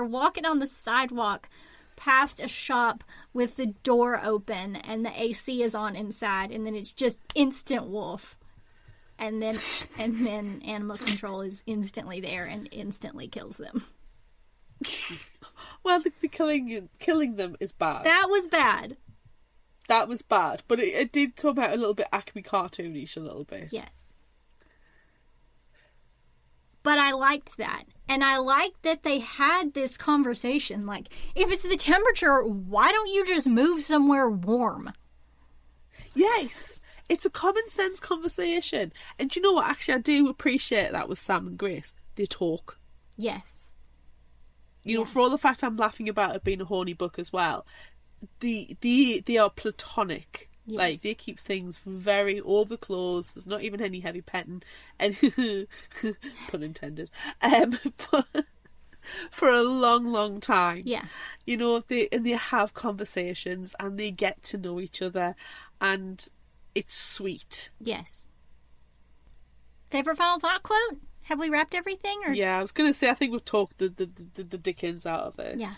walking on the sidewalk past a shop with the door open and the AC is on inside, and then it's just instant wolf. And then animal control is instantly there and instantly kills them. Well, the killing them is bad. That was bad. That was bad, but it did come out a little bit Acme cartoonish, a little bit. Yes. But I liked that. And I liked that they had this conversation, like, if it's the temperature, why don't you just move somewhere warm? Yes. It's a common sense conversation. And you know what? Actually, I do appreciate that with Sam and Grace. They talk. Yes. You know, for all the fact I'm laughing about it being a horny book as well, they are platonic. Yes. Like, they keep things very over close. There's not even any heavy petting. And pun intended. For a long, long time. Yeah. You know, they have conversations and they get to know each other, and it's sweet. Yes. Favorite final thought quote? Have we wrapped everything? Or... Yeah, I was going to say, I think we've talked the Dickens out of this. Yeah.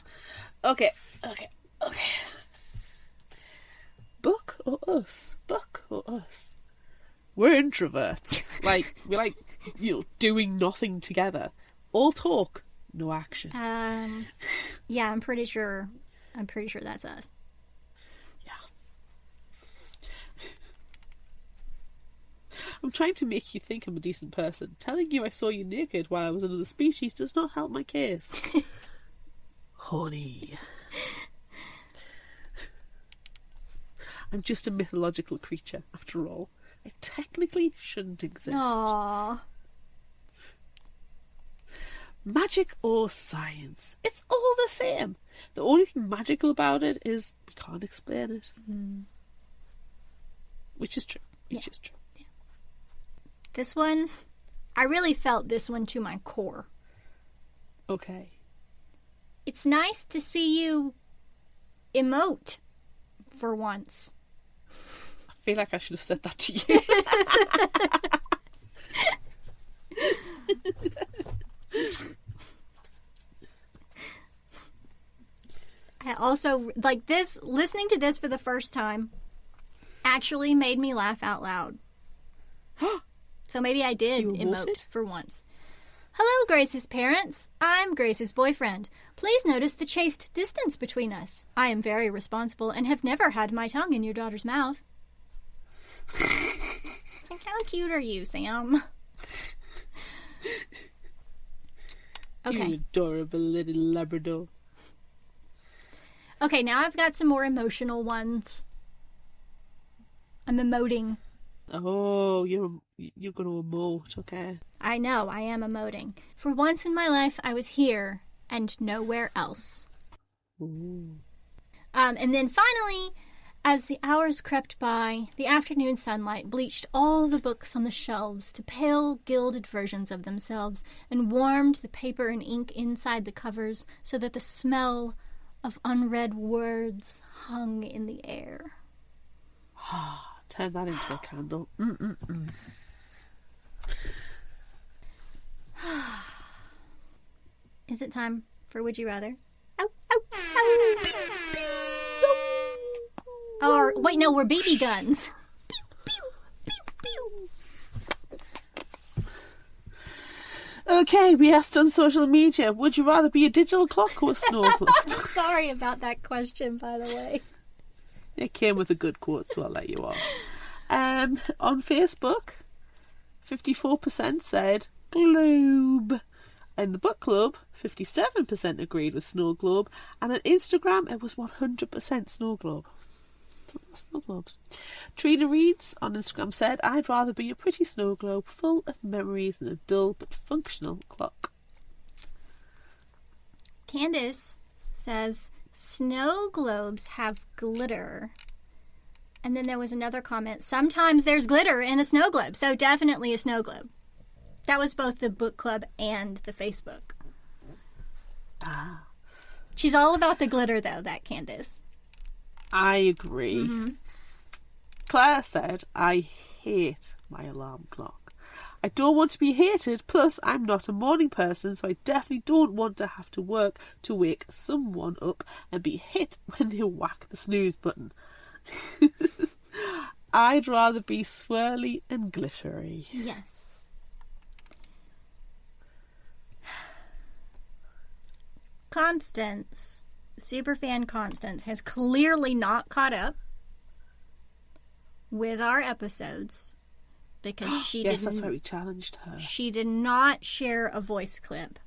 Okay. Book or us? Book or us? We're introverts. We like, doing nothing together. All talk, no action. Yeah, I'm pretty sure that's us. I'm trying to make you think I'm a decent person. Telling you I saw you naked while I was another species does not help my case. Horny. I'm just a mythological creature, after all. I technically shouldn't exist. Aww. Magic or science? It's all the same. The only thing magical about it is we can't explain it. Which is true. Which is true. This one, I really felt this one to my core. Okay. It's nice to see you emote for once. I feel like I should have said that to you. I also, like this, listening to this for the first time actually made me laugh out loud. So maybe I did emote for once. Hello, Grace's parents. I'm Grace's boyfriend. Please notice the chaste distance between us. I am very responsible and have never had my tongue in your daughter's mouth. Like, how cute are you, Sam? Okay. You adorable little Labrador. Okay, now I've got some more emotional ones. I'm emoting. Oh, you're going to emote, okay. I know, I am emoting. For once in my life, I was here and nowhere else. Ooh. And then finally, as the hours crept by, the afternoon sunlight bleached all the books on the shelves to pale, gilded versions of themselves and warmed the paper and ink inside the covers so that the smell of unread words hung in the air. Turn that into a candle. Is it time for Would You Rather? Ow, ow, ow. Or, wait, no, we're BB guns. Okay, we asked on social media, would you rather be a digital clock or a snow clock? Sorry about that question, by the way. It came with a good quote, so I'll let you off. On Facebook, 54% said globe. In the book club, 57% agreed with snow globe. And on Instagram, it was 100% snow globe. Snow globes. Trina Reeds on Instagram said, I'd rather be a pretty snow globe full of memories than a dull but functional clock. Candace says, snow globes have glitter. And then there was another comment, sometimes there's glitter in a snow globe, so definitely a snow globe. That was both the book club and the Facebook. Ah. She's all about the glitter, though, that Candace. I agree. Mm-hmm. Claire said, I hate my alarm clock. I don't want to be hated, plus I'm not a morning person, so I definitely don't want to have to work to wake someone up and be hit when they whack the snooze button. I'd rather be swirly and glittery. Yes. Constance, superfan Constance, has clearly not caught up with our episodes because she yes, that's why we challenged her. She did not share a voice clip.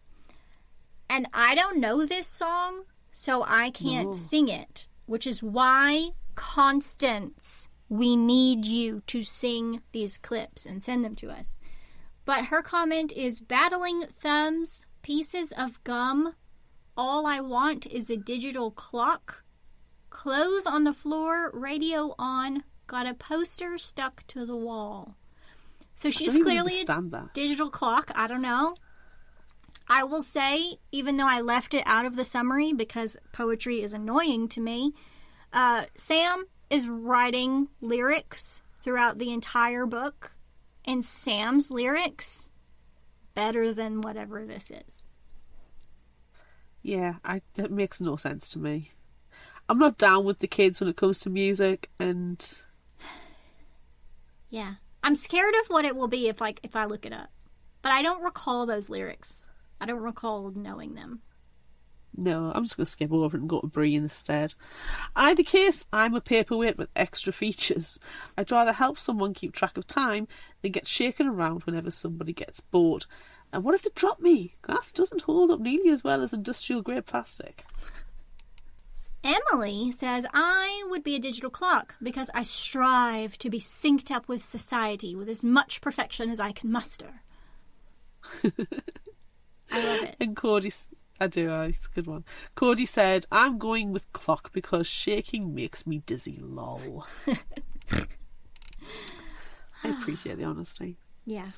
And I don't know this song, so I can't sing it, which is why, Constance, we need you to sing these clips and send them to us. But her comment is, battling thumbs, pieces of gum, all I want is a digital clock, clothes on the floor, radio on, got a poster stuck to the wall. So she's clearly a digital clock. I don't know. I will say, even though I left it out of the summary because poetry is annoying to me, Sam is writing lyrics throughout the entire book, and Sam's lyrics better than whatever this is. Yeah, that makes no sense to me. I'm not down with the kids when it comes to music, and yeah, I'm scared of what it will be if I look it up. But I don't recall those lyrics. I don't recall knowing them. No, I'm just going to skip over it and go to Brie instead. Either case, I'm a paperweight with extra features. I'd rather help someone keep track of time than get shaken around whenever somebody gets bored. And what if they drop me? Glass doesn't hold up nearly as well as industrial-grade plastic. Emily says, I would be a digital clock because I strive to be synced up with society with as much perfection as I can muster. I love it. And Cody, I do, it's a good one. Cody said, I'm going with clock because shaking makes me dizzy, lol. I appreciate the honesty. Yeah.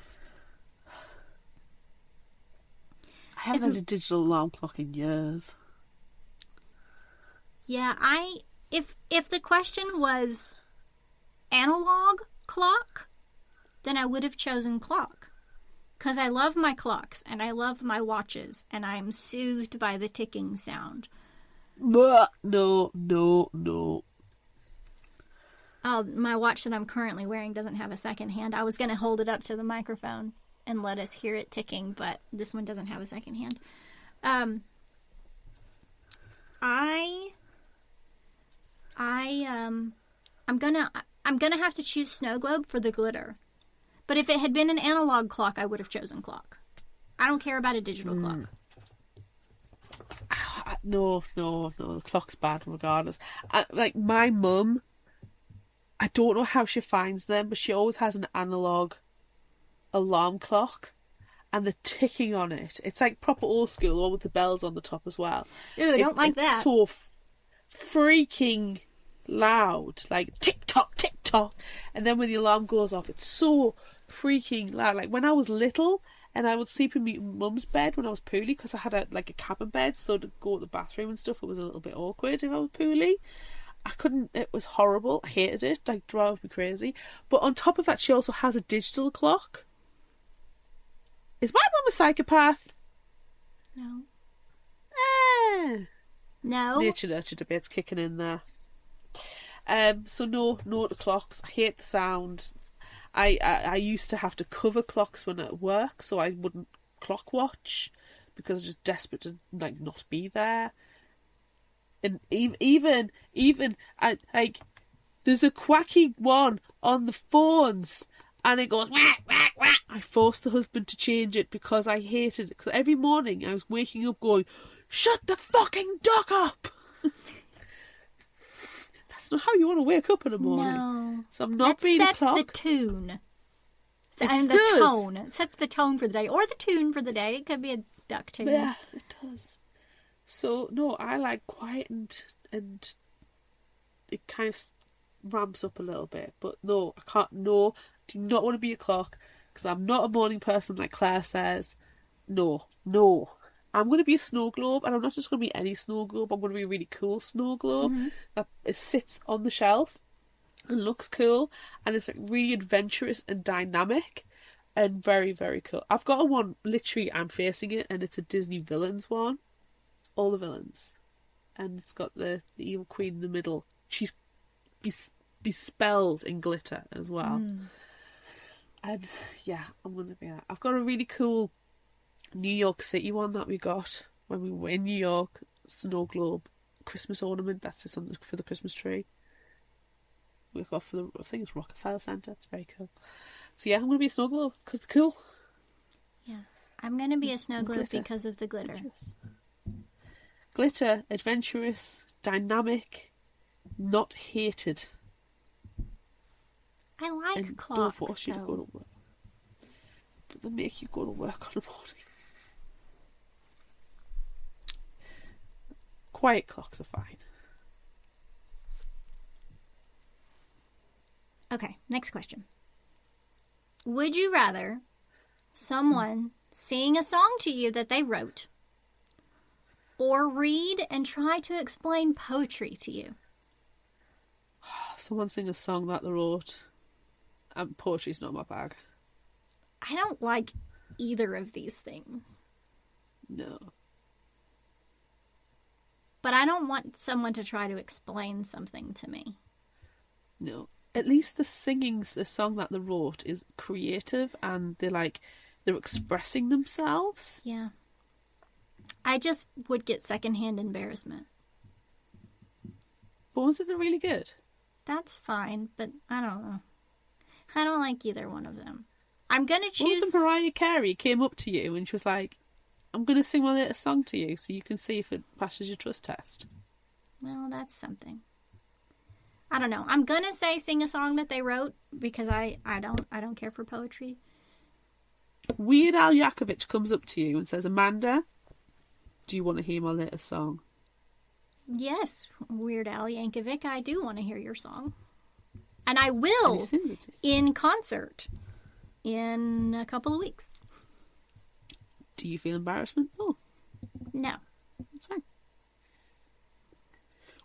I haven't had a digital alarm clock in years. Yeah, if the question was analog clock, then I would have chosen clock. Because I love my clocks, and I love my watches, and I'm soothed by the ticking sound. No. Oh, my watch that I'm currently wearing doesn't have a second hand. I was going to hold it up to the microphone and let us hear it ticking, but this one doesn't have a second hand. I'm gonna have to choose snow globe for the glitter. But if it had been an analog clock, I would have chosen clock. I don't care about a digital clock. No, the clock's bad regardless. Like my mum, I don't know how she finds them, but she always has an analog alarm clock. And the ticking on it. It's like proper old school, all with the bells on the top as well. Ooh, I don't like that. It's so freaking loud. Like tick-tock, tick-tock. And then when the alarm goes off, it's so freaking loud. Like when I was little and I would sleep in my mum's bed when I was poorly because I had a cabin bed, so to go to the bathroom and stuff, it was a little bit awkward if I was poorly. I couldn't, it was horrible. I hated it. Like, drove me crazy. But on top of that, she also has a digital clock. Is my mum a psychopath? No. No. Nature-nurture debate's kicking in there. So no to clocks. I hate the sound. I used to have to cover clocks when at work, so I wouldn't clock watch because I was just desperate to not be there. And even there's a quacky one on the phones. And it goes, wah, wah, wah. I forced the husband to change it because I hated it. Because every morning I was waking up going, shut the fucking dog up! That's not how you want to wake up in the morning. No. So I'm not being a clock. That sets the tune. And the tone. It sets the tone for the day. Or the tune for the day. It could be a duck tune. Yeah, it does. So, no, I like quiet and it kind of ramps up a little bit. But no, I can't, no. Do not want to be a clock because I'm not a morning person like Claire says. No. I'm going to be a snow globe, and I'm not just going to be any snow globe. I'm going to be a really cool snow globe that it sits on the shelf and looks cool, and it's really adventurous and dynamic and very, very cool. I've got a one, literally I'm facing it, and it's a Disney villains one. It's all the villains, and it's got the evil queen in the middle. She's bespelled in glitter as well. And yeah, I'm going to be that. I've got a really cool New York City one that we got when we were in New York. Snow globe Christmas ornament that sits on for the Christmas tree. We got for I think it's Rockefeller Center. It's very cool. So yeah, I'm going to be a snow globe because they're cool. Yeah, I'm going to be a snow globe because of the glitter. Glitter, adventurous, dynamic, not hated. I like and clocks, don't force you to go to work. But they make you go to work on a morning. Quiet clocks are fine. Okay, next question. Would you rather someone sing a song to you that they wrote or read and try to explain poetry to you? Someone sing a song that they wrote. Poetry's not my bag. I don't like either of these things. No. But I don't want someone to try to explain something to me. No. At least the song that they wrote is creative and they're expressing themselves. Yeah. I just would get secondhand embarrassment. But was it really good? That's fine, but I don't know. I don't like either one of them. I'm going to choose... What if Mariah Carey came up to you and she was like, I'm going to sing my latest song to you so you can see if it passes your trust test? Well, that's something. I don't know. I'm going to say sing a song that they wrote because I don't care for poetry. Weird Al Yankovic comes up to you and says, Amanda, do you want to hear my latest song? Yes, Weird Al Yankovic, I do want to hear your song. And I will in concert in a couple of weeks. Do you feel embarrassment? Oh. No. That's fine.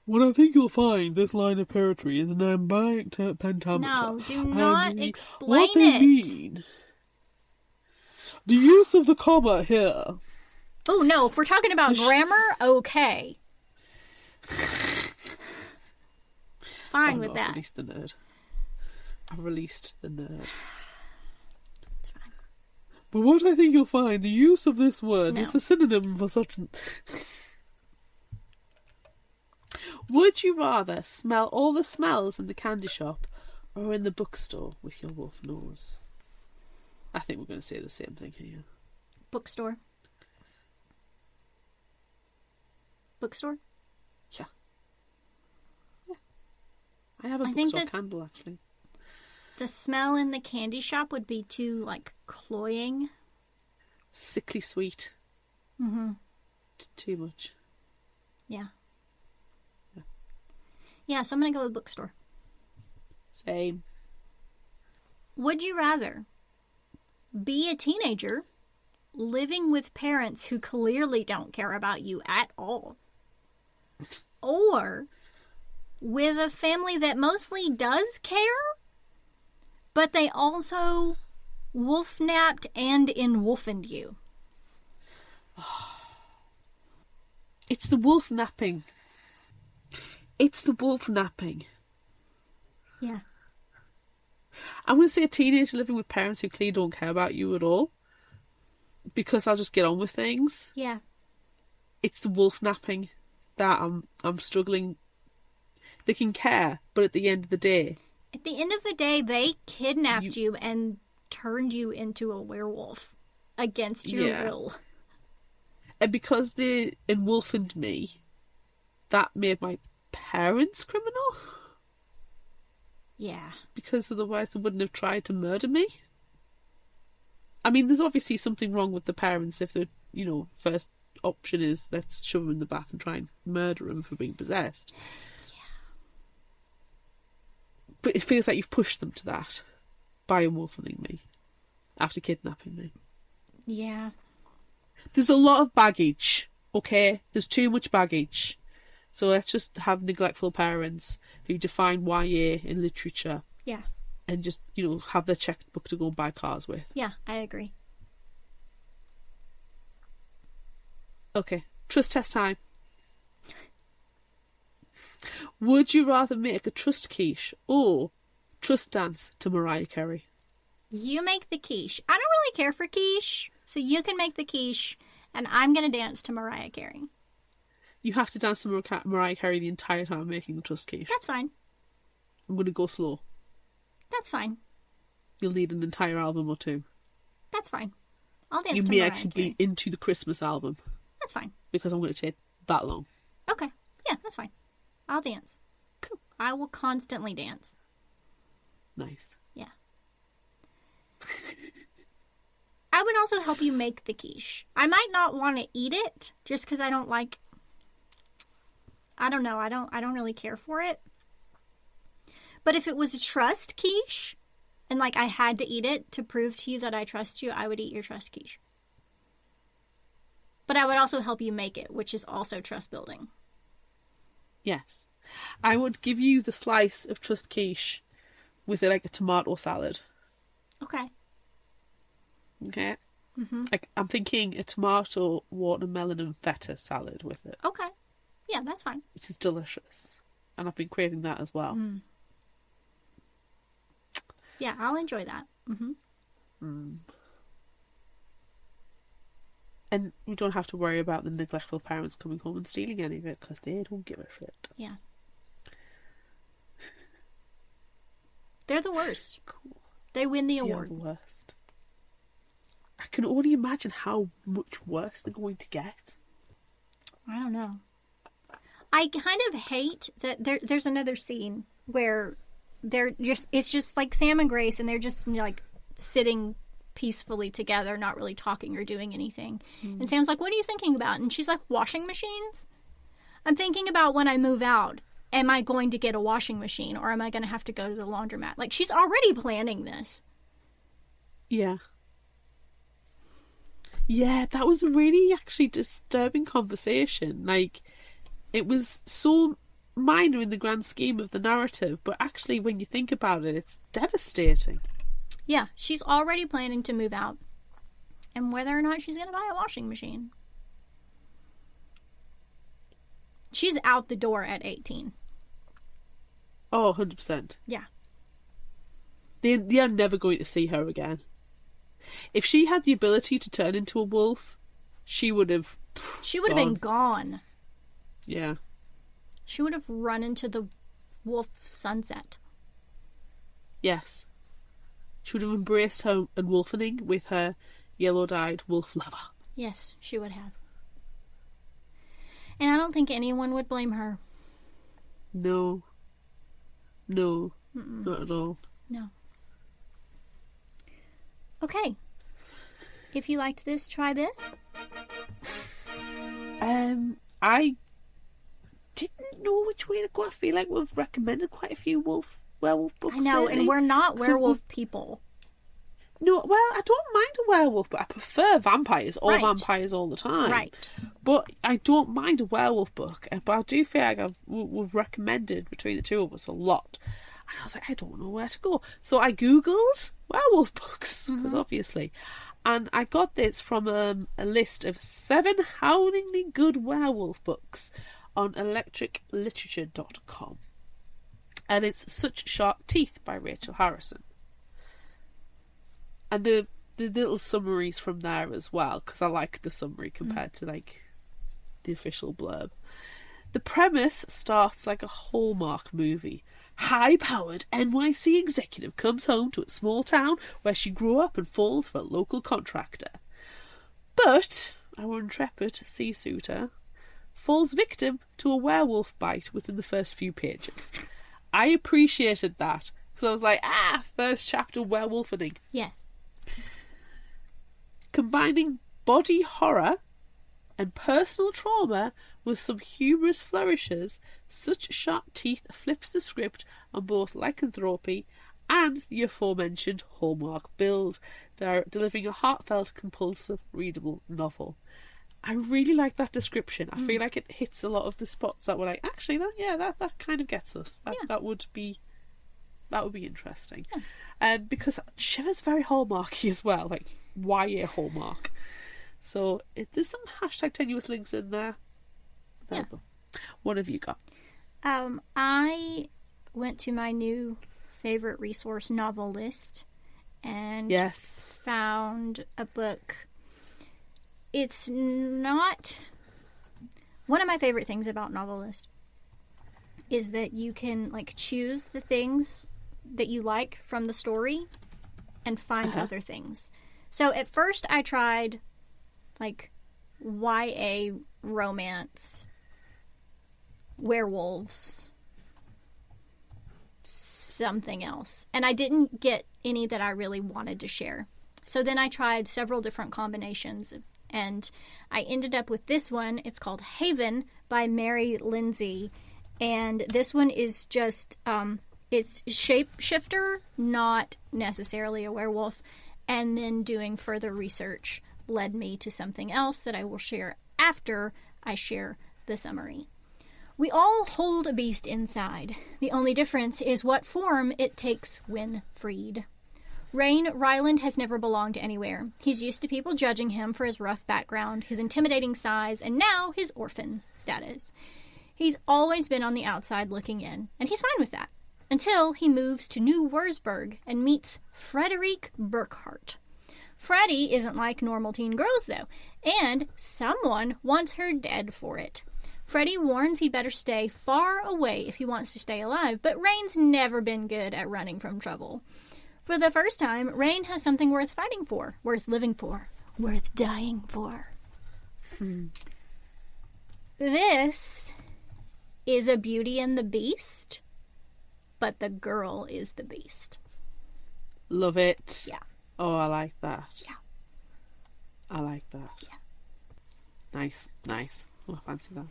What I think you'll find this line of poetry is an iambic pentameter. No, do not explain what they mean. The use of the comma here. Oh, no, if we're talking about grammar, okay. Fine with that. I've released the nerd. It's fine. But what I think you'll find, the use of this word is a synonym for such an... Would you rather smell all the smells in the candy shop or in the bookstore with your wolf nose? I think we're going to say the same thing here. Bookstore. Bookstore? Yeah. I have a bookstore candle, actually. The smell in the candy shop would be too, like, cloying. Sickly sweet. Mm-hmm. Too much. Yeah. Yeah, so I'm going to go with bookstore. Same. Would you rather be a teenager living with parents who clearly don't care about you at all, or with a family that mostly does care, but they also wolf-napped and enwolfened you? It's the wolf napping. It's the wolf napping. Yeah. I'm going to say a teenager living with parents who clearly don't care about you at all, because I'll just get on with things. Yeah. It's the wolf napping that I'm struggling. They can care, but at the end of the day... At the end of the day, they kidnapped you and turned you into a werewolf against your will. And because they enwolfened me, that made my parents criminal? Yeah. Because otherwise they wouldn't have tried to murder me. I mean, there's obviously something wrong with the parents if the, first option is let's shove them in the bath and try and murder them for being possessed. Yeah. But it feels like you've pushed them to that by enwolfening me after kidnapping me. Yeah. There's a lot of baggage, okay? There's too much baggage. So let's just have neglectful parents who define YA in literature. Yeah. And just, have their checkbook to go and buy cars with. Yeah, I agree. Okay, trust test time. Would you rather make a trust quiche or trust dance to Mariah Carey? You make the quiche. I don't really care for quiche, so you can make the quiche, and I'm going to dance to Mariah Carey. You have to dance to Mariah Carey the entire time making the trust quiche. That's fine. I'm going to go slow. That's fine. You'll need an entire album or two. That's fine. I'll dance you to may Mariah actually Carey. be into the Christmas album. That's fine. Because I'm going to take that long. Okay. Yeah, that's fine. I'll dance. Cool. I will constantly dance. Nice. Yeah. I would also help you make the quiche. I might not want to eat it just because I don't like... I don't know. I don't really care for it. But if it was a trust quiche, and I had to eat it to prove to you that I trust you, I would eat your trust quiche. But I would also help you make it, which is also trust building. Yes. I would give you the slice of trust quiche with a tomato salad. Okay. Okay? Mm-hmm. I'm thinking a tomato, watermelon and feta salad with it. Okay. Yeah, that's fine. Which is delicious. And I've been craving that as well. Mm. Yeah, I'll enjoy that. Mm-hmm. Mm. And we don't have to worry about the neglectful parents coming home and stealing any of it because they don't give a shit. Yeah. They're the worst. Cool. They win the They award. are the worst. I can only imagine how much worse they're going to get. I don't know. I kind of hate that there's another scene where it's just like Sam and Grace, and they're just sitting peacefully together, not really talking or doing anything. Mm. And Sam's like, "What are you thinking about?" And she's like, "Washing machines. I'm thinking about when I move out. Am I going to get a washing machine, or am I going to have to go to the laundromat?" She's already planning this. Yeah. Yeah, that was a really actually disturbing conversation. It was so minor in the grand scheme of the narrative, but actually when you think about it, it's devastating. Yeah, she's already planning to move out. And whether or not she's going to buy a washing machine. She's out the door at 18. Oh, 100%. Yeah. They are never going to see her again. If she had the ability to turn into a wolf, she would have... She would have been gone. Yeah. She would have run into the wolf sunset. Yes. She would have embraced her enwolfening with her yellow-dyed wolf lover. Yes, she would have. And I don't think anyone would blame her. No. No, not at all. No. Okay. If you liked this, try this. I didn't know which way to go. I feel like we've recommended quite a few werewolf books. I know, lately. and we're not werewolf people. No, well, I don't mind a werewolf, but I prefer vampires or Right. vampires all the time. Right. But I don't mind a werewolf book. But I do feel like we've recommended between the two of us a lot. And I was like, I don't know where to go. So I Googled werewolf books, because obviously. And I got this from a list of 7 howlingly good werewolf books on electricliterature.com. And it's Such Sharp Teeth by Rachel Harrison. And the little summaries from there as well, because I like the summary compared to like the official blurb. The premise starts like a Hallmark movie. High-powered NYC executive comes home to a small town where she grew up and falls for a local contractor. But our intrepid sea-suiter falls victim to a werewolf bite within the first few pages. I appreciated that, because I was like, first chapter werewolfening. Yes. Combining body horror and personal trauma with some humorous flourishes, Such Sharp Teeth flips the script on both lycanthropy and the aforementioned Hallmark build, delivering a heartfelt, compulsive, readable novel. I really like that description. I feel like it hits a lot of the spots that were like, actually, that kind of gets us. That would be interesting. Yeah. Because Shiver's very Hallmarky as well, like YA Hallmark. So there's some hashtag tenuous links in there. There we go. What have you got? I went to my new favorite resource novel list and found a book. It's not... One of my favorite things about Novelist is that you can like choose the things that you like from the story and find other things. So at first I tried like YA romance, werewolves, something else. And I didn't get any that I really wanted to share. So then I tried several different combinations and I ended up with this one. It's called Haven by Mary Lindsay. And this one is just, it's shapeshifter, not necessarily a werewolf. And then doing further research led me to something else that I will share after I share the summary. We all hold a beast inside. The only difference is what form it takes when freed. Rain Ryland has never belonged to anywhere. He's used to people judging him for his rough background, his intimidating size, and now his orphan status. He's always been on the outside looking in, and he's fine with that, until he moves to New Wurzburg and meets Frederique Burkhardt. Freddie isn't like normal teen girls, though, and someone wants her dead for it. Freddie warns he'd better stay far away if he wants to stay alive, but Rain's never been good at running from trouble. For the first time, Rain has something worth fighting for, worth living for, worth dying for. This is a Beauty and the Beast, but the girl is the beast. Love it. Yeah. Oh, I like that. Yeah. I like that. Yeah. Nice. Oh, I fancy that.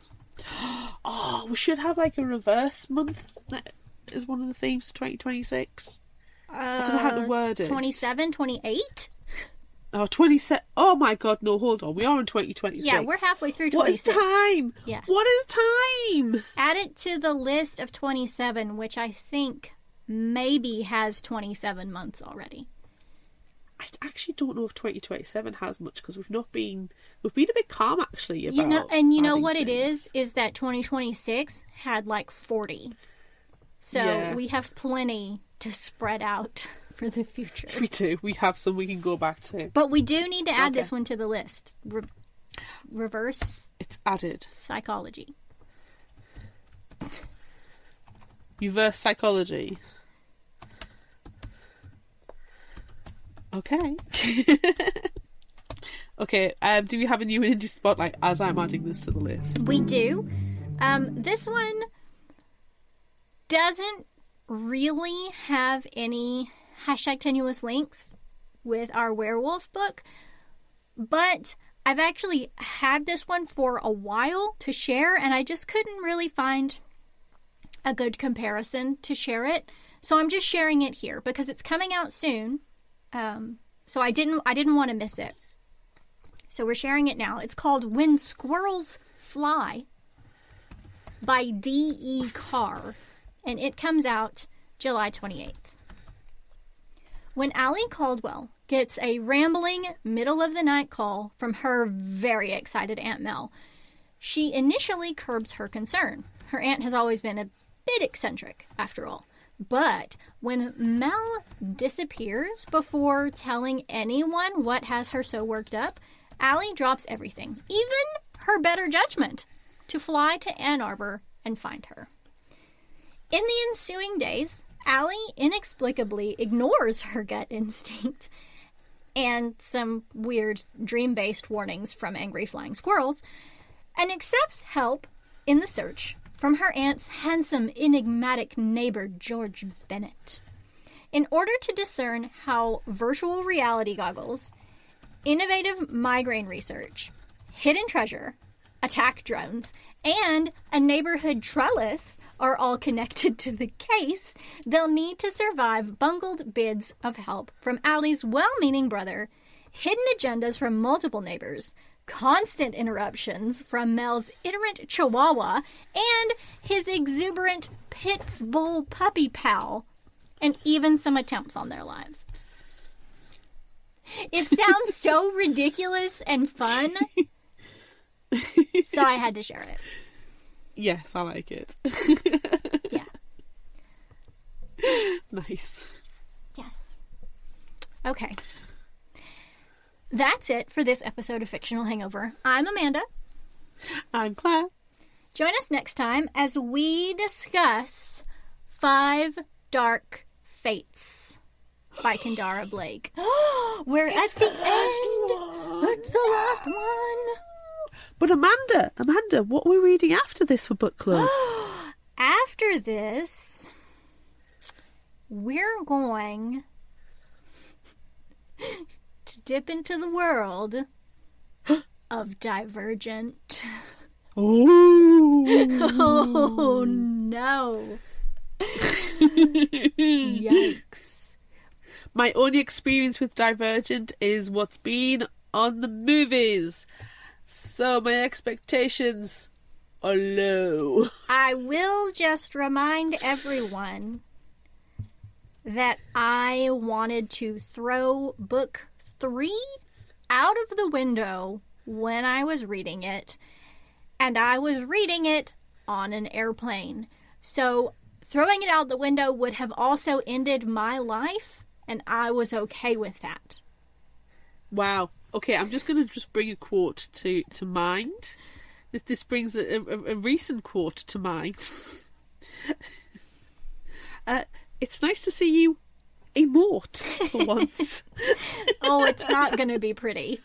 Oh, we should have like a reverse month as one of the themes for 2026. I don't know how to word it. 27, 28? Oh, 27. Oh my god, no, hold on. We are in 2026. Yeah, we're halfway through 26. What is time? Yeah. What is time? Add it to the list of 27, which I think maybe has 27 months already. I actually don't know if 2027 has much because we've been a bit calm actually about. You know what things. It is that 2026 had like 40. So we have plenty to spread out for the future. We do. We have some we can go back to. But we do need to add this one to the list. Reverse. It's added. Psychology. Reverse psychology. Okay. Okay, do we have a new indie spotlight as I'm adding this to the list? We do. This one doesn't really have any hashtag tenuous links with our werewolf book, but I've actually had this one for a while to share, and I just couldn't really find a good comparison to share it. So I'm just sharing it here because it's coming out soon. So I didn't want to miss it. So we're sharing it now. It's called When Squirrels Fly by D.E. Carr, and it comes out July 28th. When Allie Caldwell gets a rambling middle-of-the-night call from her very excited Aunt Mel, she initially curbs her concern. Her aunt has always been a bit eccentric, after all. But when Mel disappears before telling anyone what has her so worked up, Allie drops everything, even her better judgment, to fly to Ann Arbor and find her. In the ensuing days, Allie inexplicably ignores her gut instinct and some weird dream-based warnings from angry flying squirrels and accepts help in the search from her aunt's handsome, enigmatic neighbor, George Bennett. In order to discern how virtual reality goggles, innovative migraine research, hidden treasure, attack drones, and a neighborhood trellis are all connected to the case, they'll need to survive bungled bids of help from Allie's well-meaning brother, hidden agendas from multiple neighbors, constant interruptions from Mel's iterant chihuahua, and his exuberant pit bull puppy pal, and even some attempts on their lives. It sounds so ridiculous and fun, so I had to share it. Yes, I like it. Yeah. Nice. Yes. Okay. That's it for this episode of Fictional Hangover. I'm Amanda. I'm Claire. Join us next time as we discuss 5 Dark Fates by Kendara Blake. We're at the end. It's the last one. But Amanda, what are we reading after this for book club? After this, we're going to dip into the world of Divergent. Oh no. Yikes. My only experience with Divergent is what's been on the movies. So my expectations are low. I will just remind everyone that I wanted to throw book 3 out of the window when I was reading it, and I was reading it on an airplane. So throwing it out the window would have also ended my life, and I was okay with that. Wow. Okay, I'm just going to bring a quote to mind. This brings a recent quote to mind. It's nice to see you emote for once. Oh, it's not going to be pretty.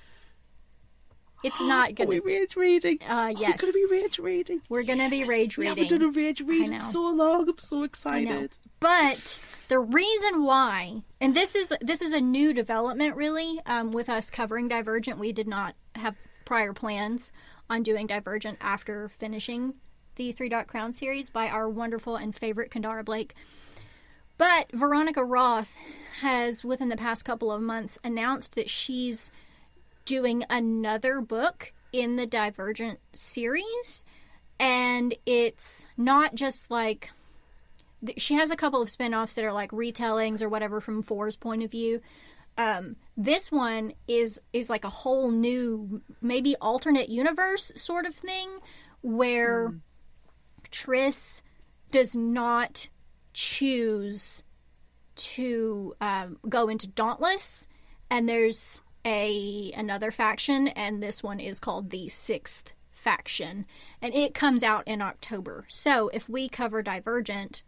It's not going to be rage reading. Yes. We're going to be rage reading. We're going to be rage reading. We haven't done a rage read in so long. I'm so excited. But the reason why, and this is a new development really, with us covering Divergent. We did not have prior plans on doing Divergent after finishing the 3 Dot Crown series by our wonderful and favorite Kendara Blake. But Veronica Roth has, within the past couple of months, announced that she's doing another book in the Divergent series, and it's not just like she has a couple of spin-offs that are like retellings or whatever from 4's point of view. This one is like a whole new, maybe alternate universe sort of thing, where Triss does not choose to go into Dauntless, and there's another faction, and this one is called the 6th Faction, and it comes out in October. So if we cover Divergent,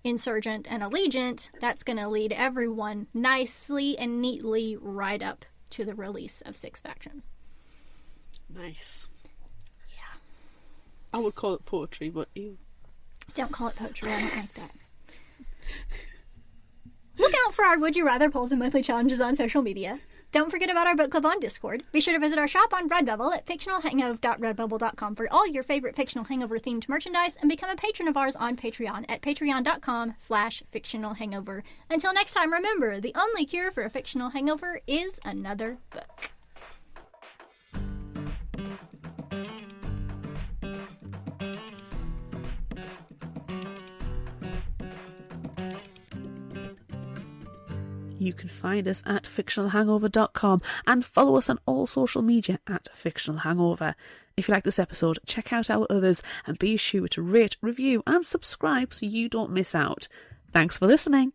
Insurgent, and Allegiant, that's going to lead everyone nicely and neatly right up to the release of 6th Faction. Nice. Yeah. I would call it poetry, but you... Don't call it poetry, I don't like that. Look out for our Would You Rather polls and monthly challenges on social media. Don't forget about our book club on Discord. Be sure to visit our shop on Redbubble at fictionalhangover.redbubble.com for all your favorite Fictional Hangover themed merchandise, and become a patron of ours on Patreon at patreon.com/fictionalhangover. Until next time, remember, the only cure for a fictional hangover is another book. You can find us at fictionalhangover.com and follow us on all social media at Fictional Hangover. If you like this episode, check out our others and be sure to rate, review and subscribe so you don't miss out. Thanks for listening.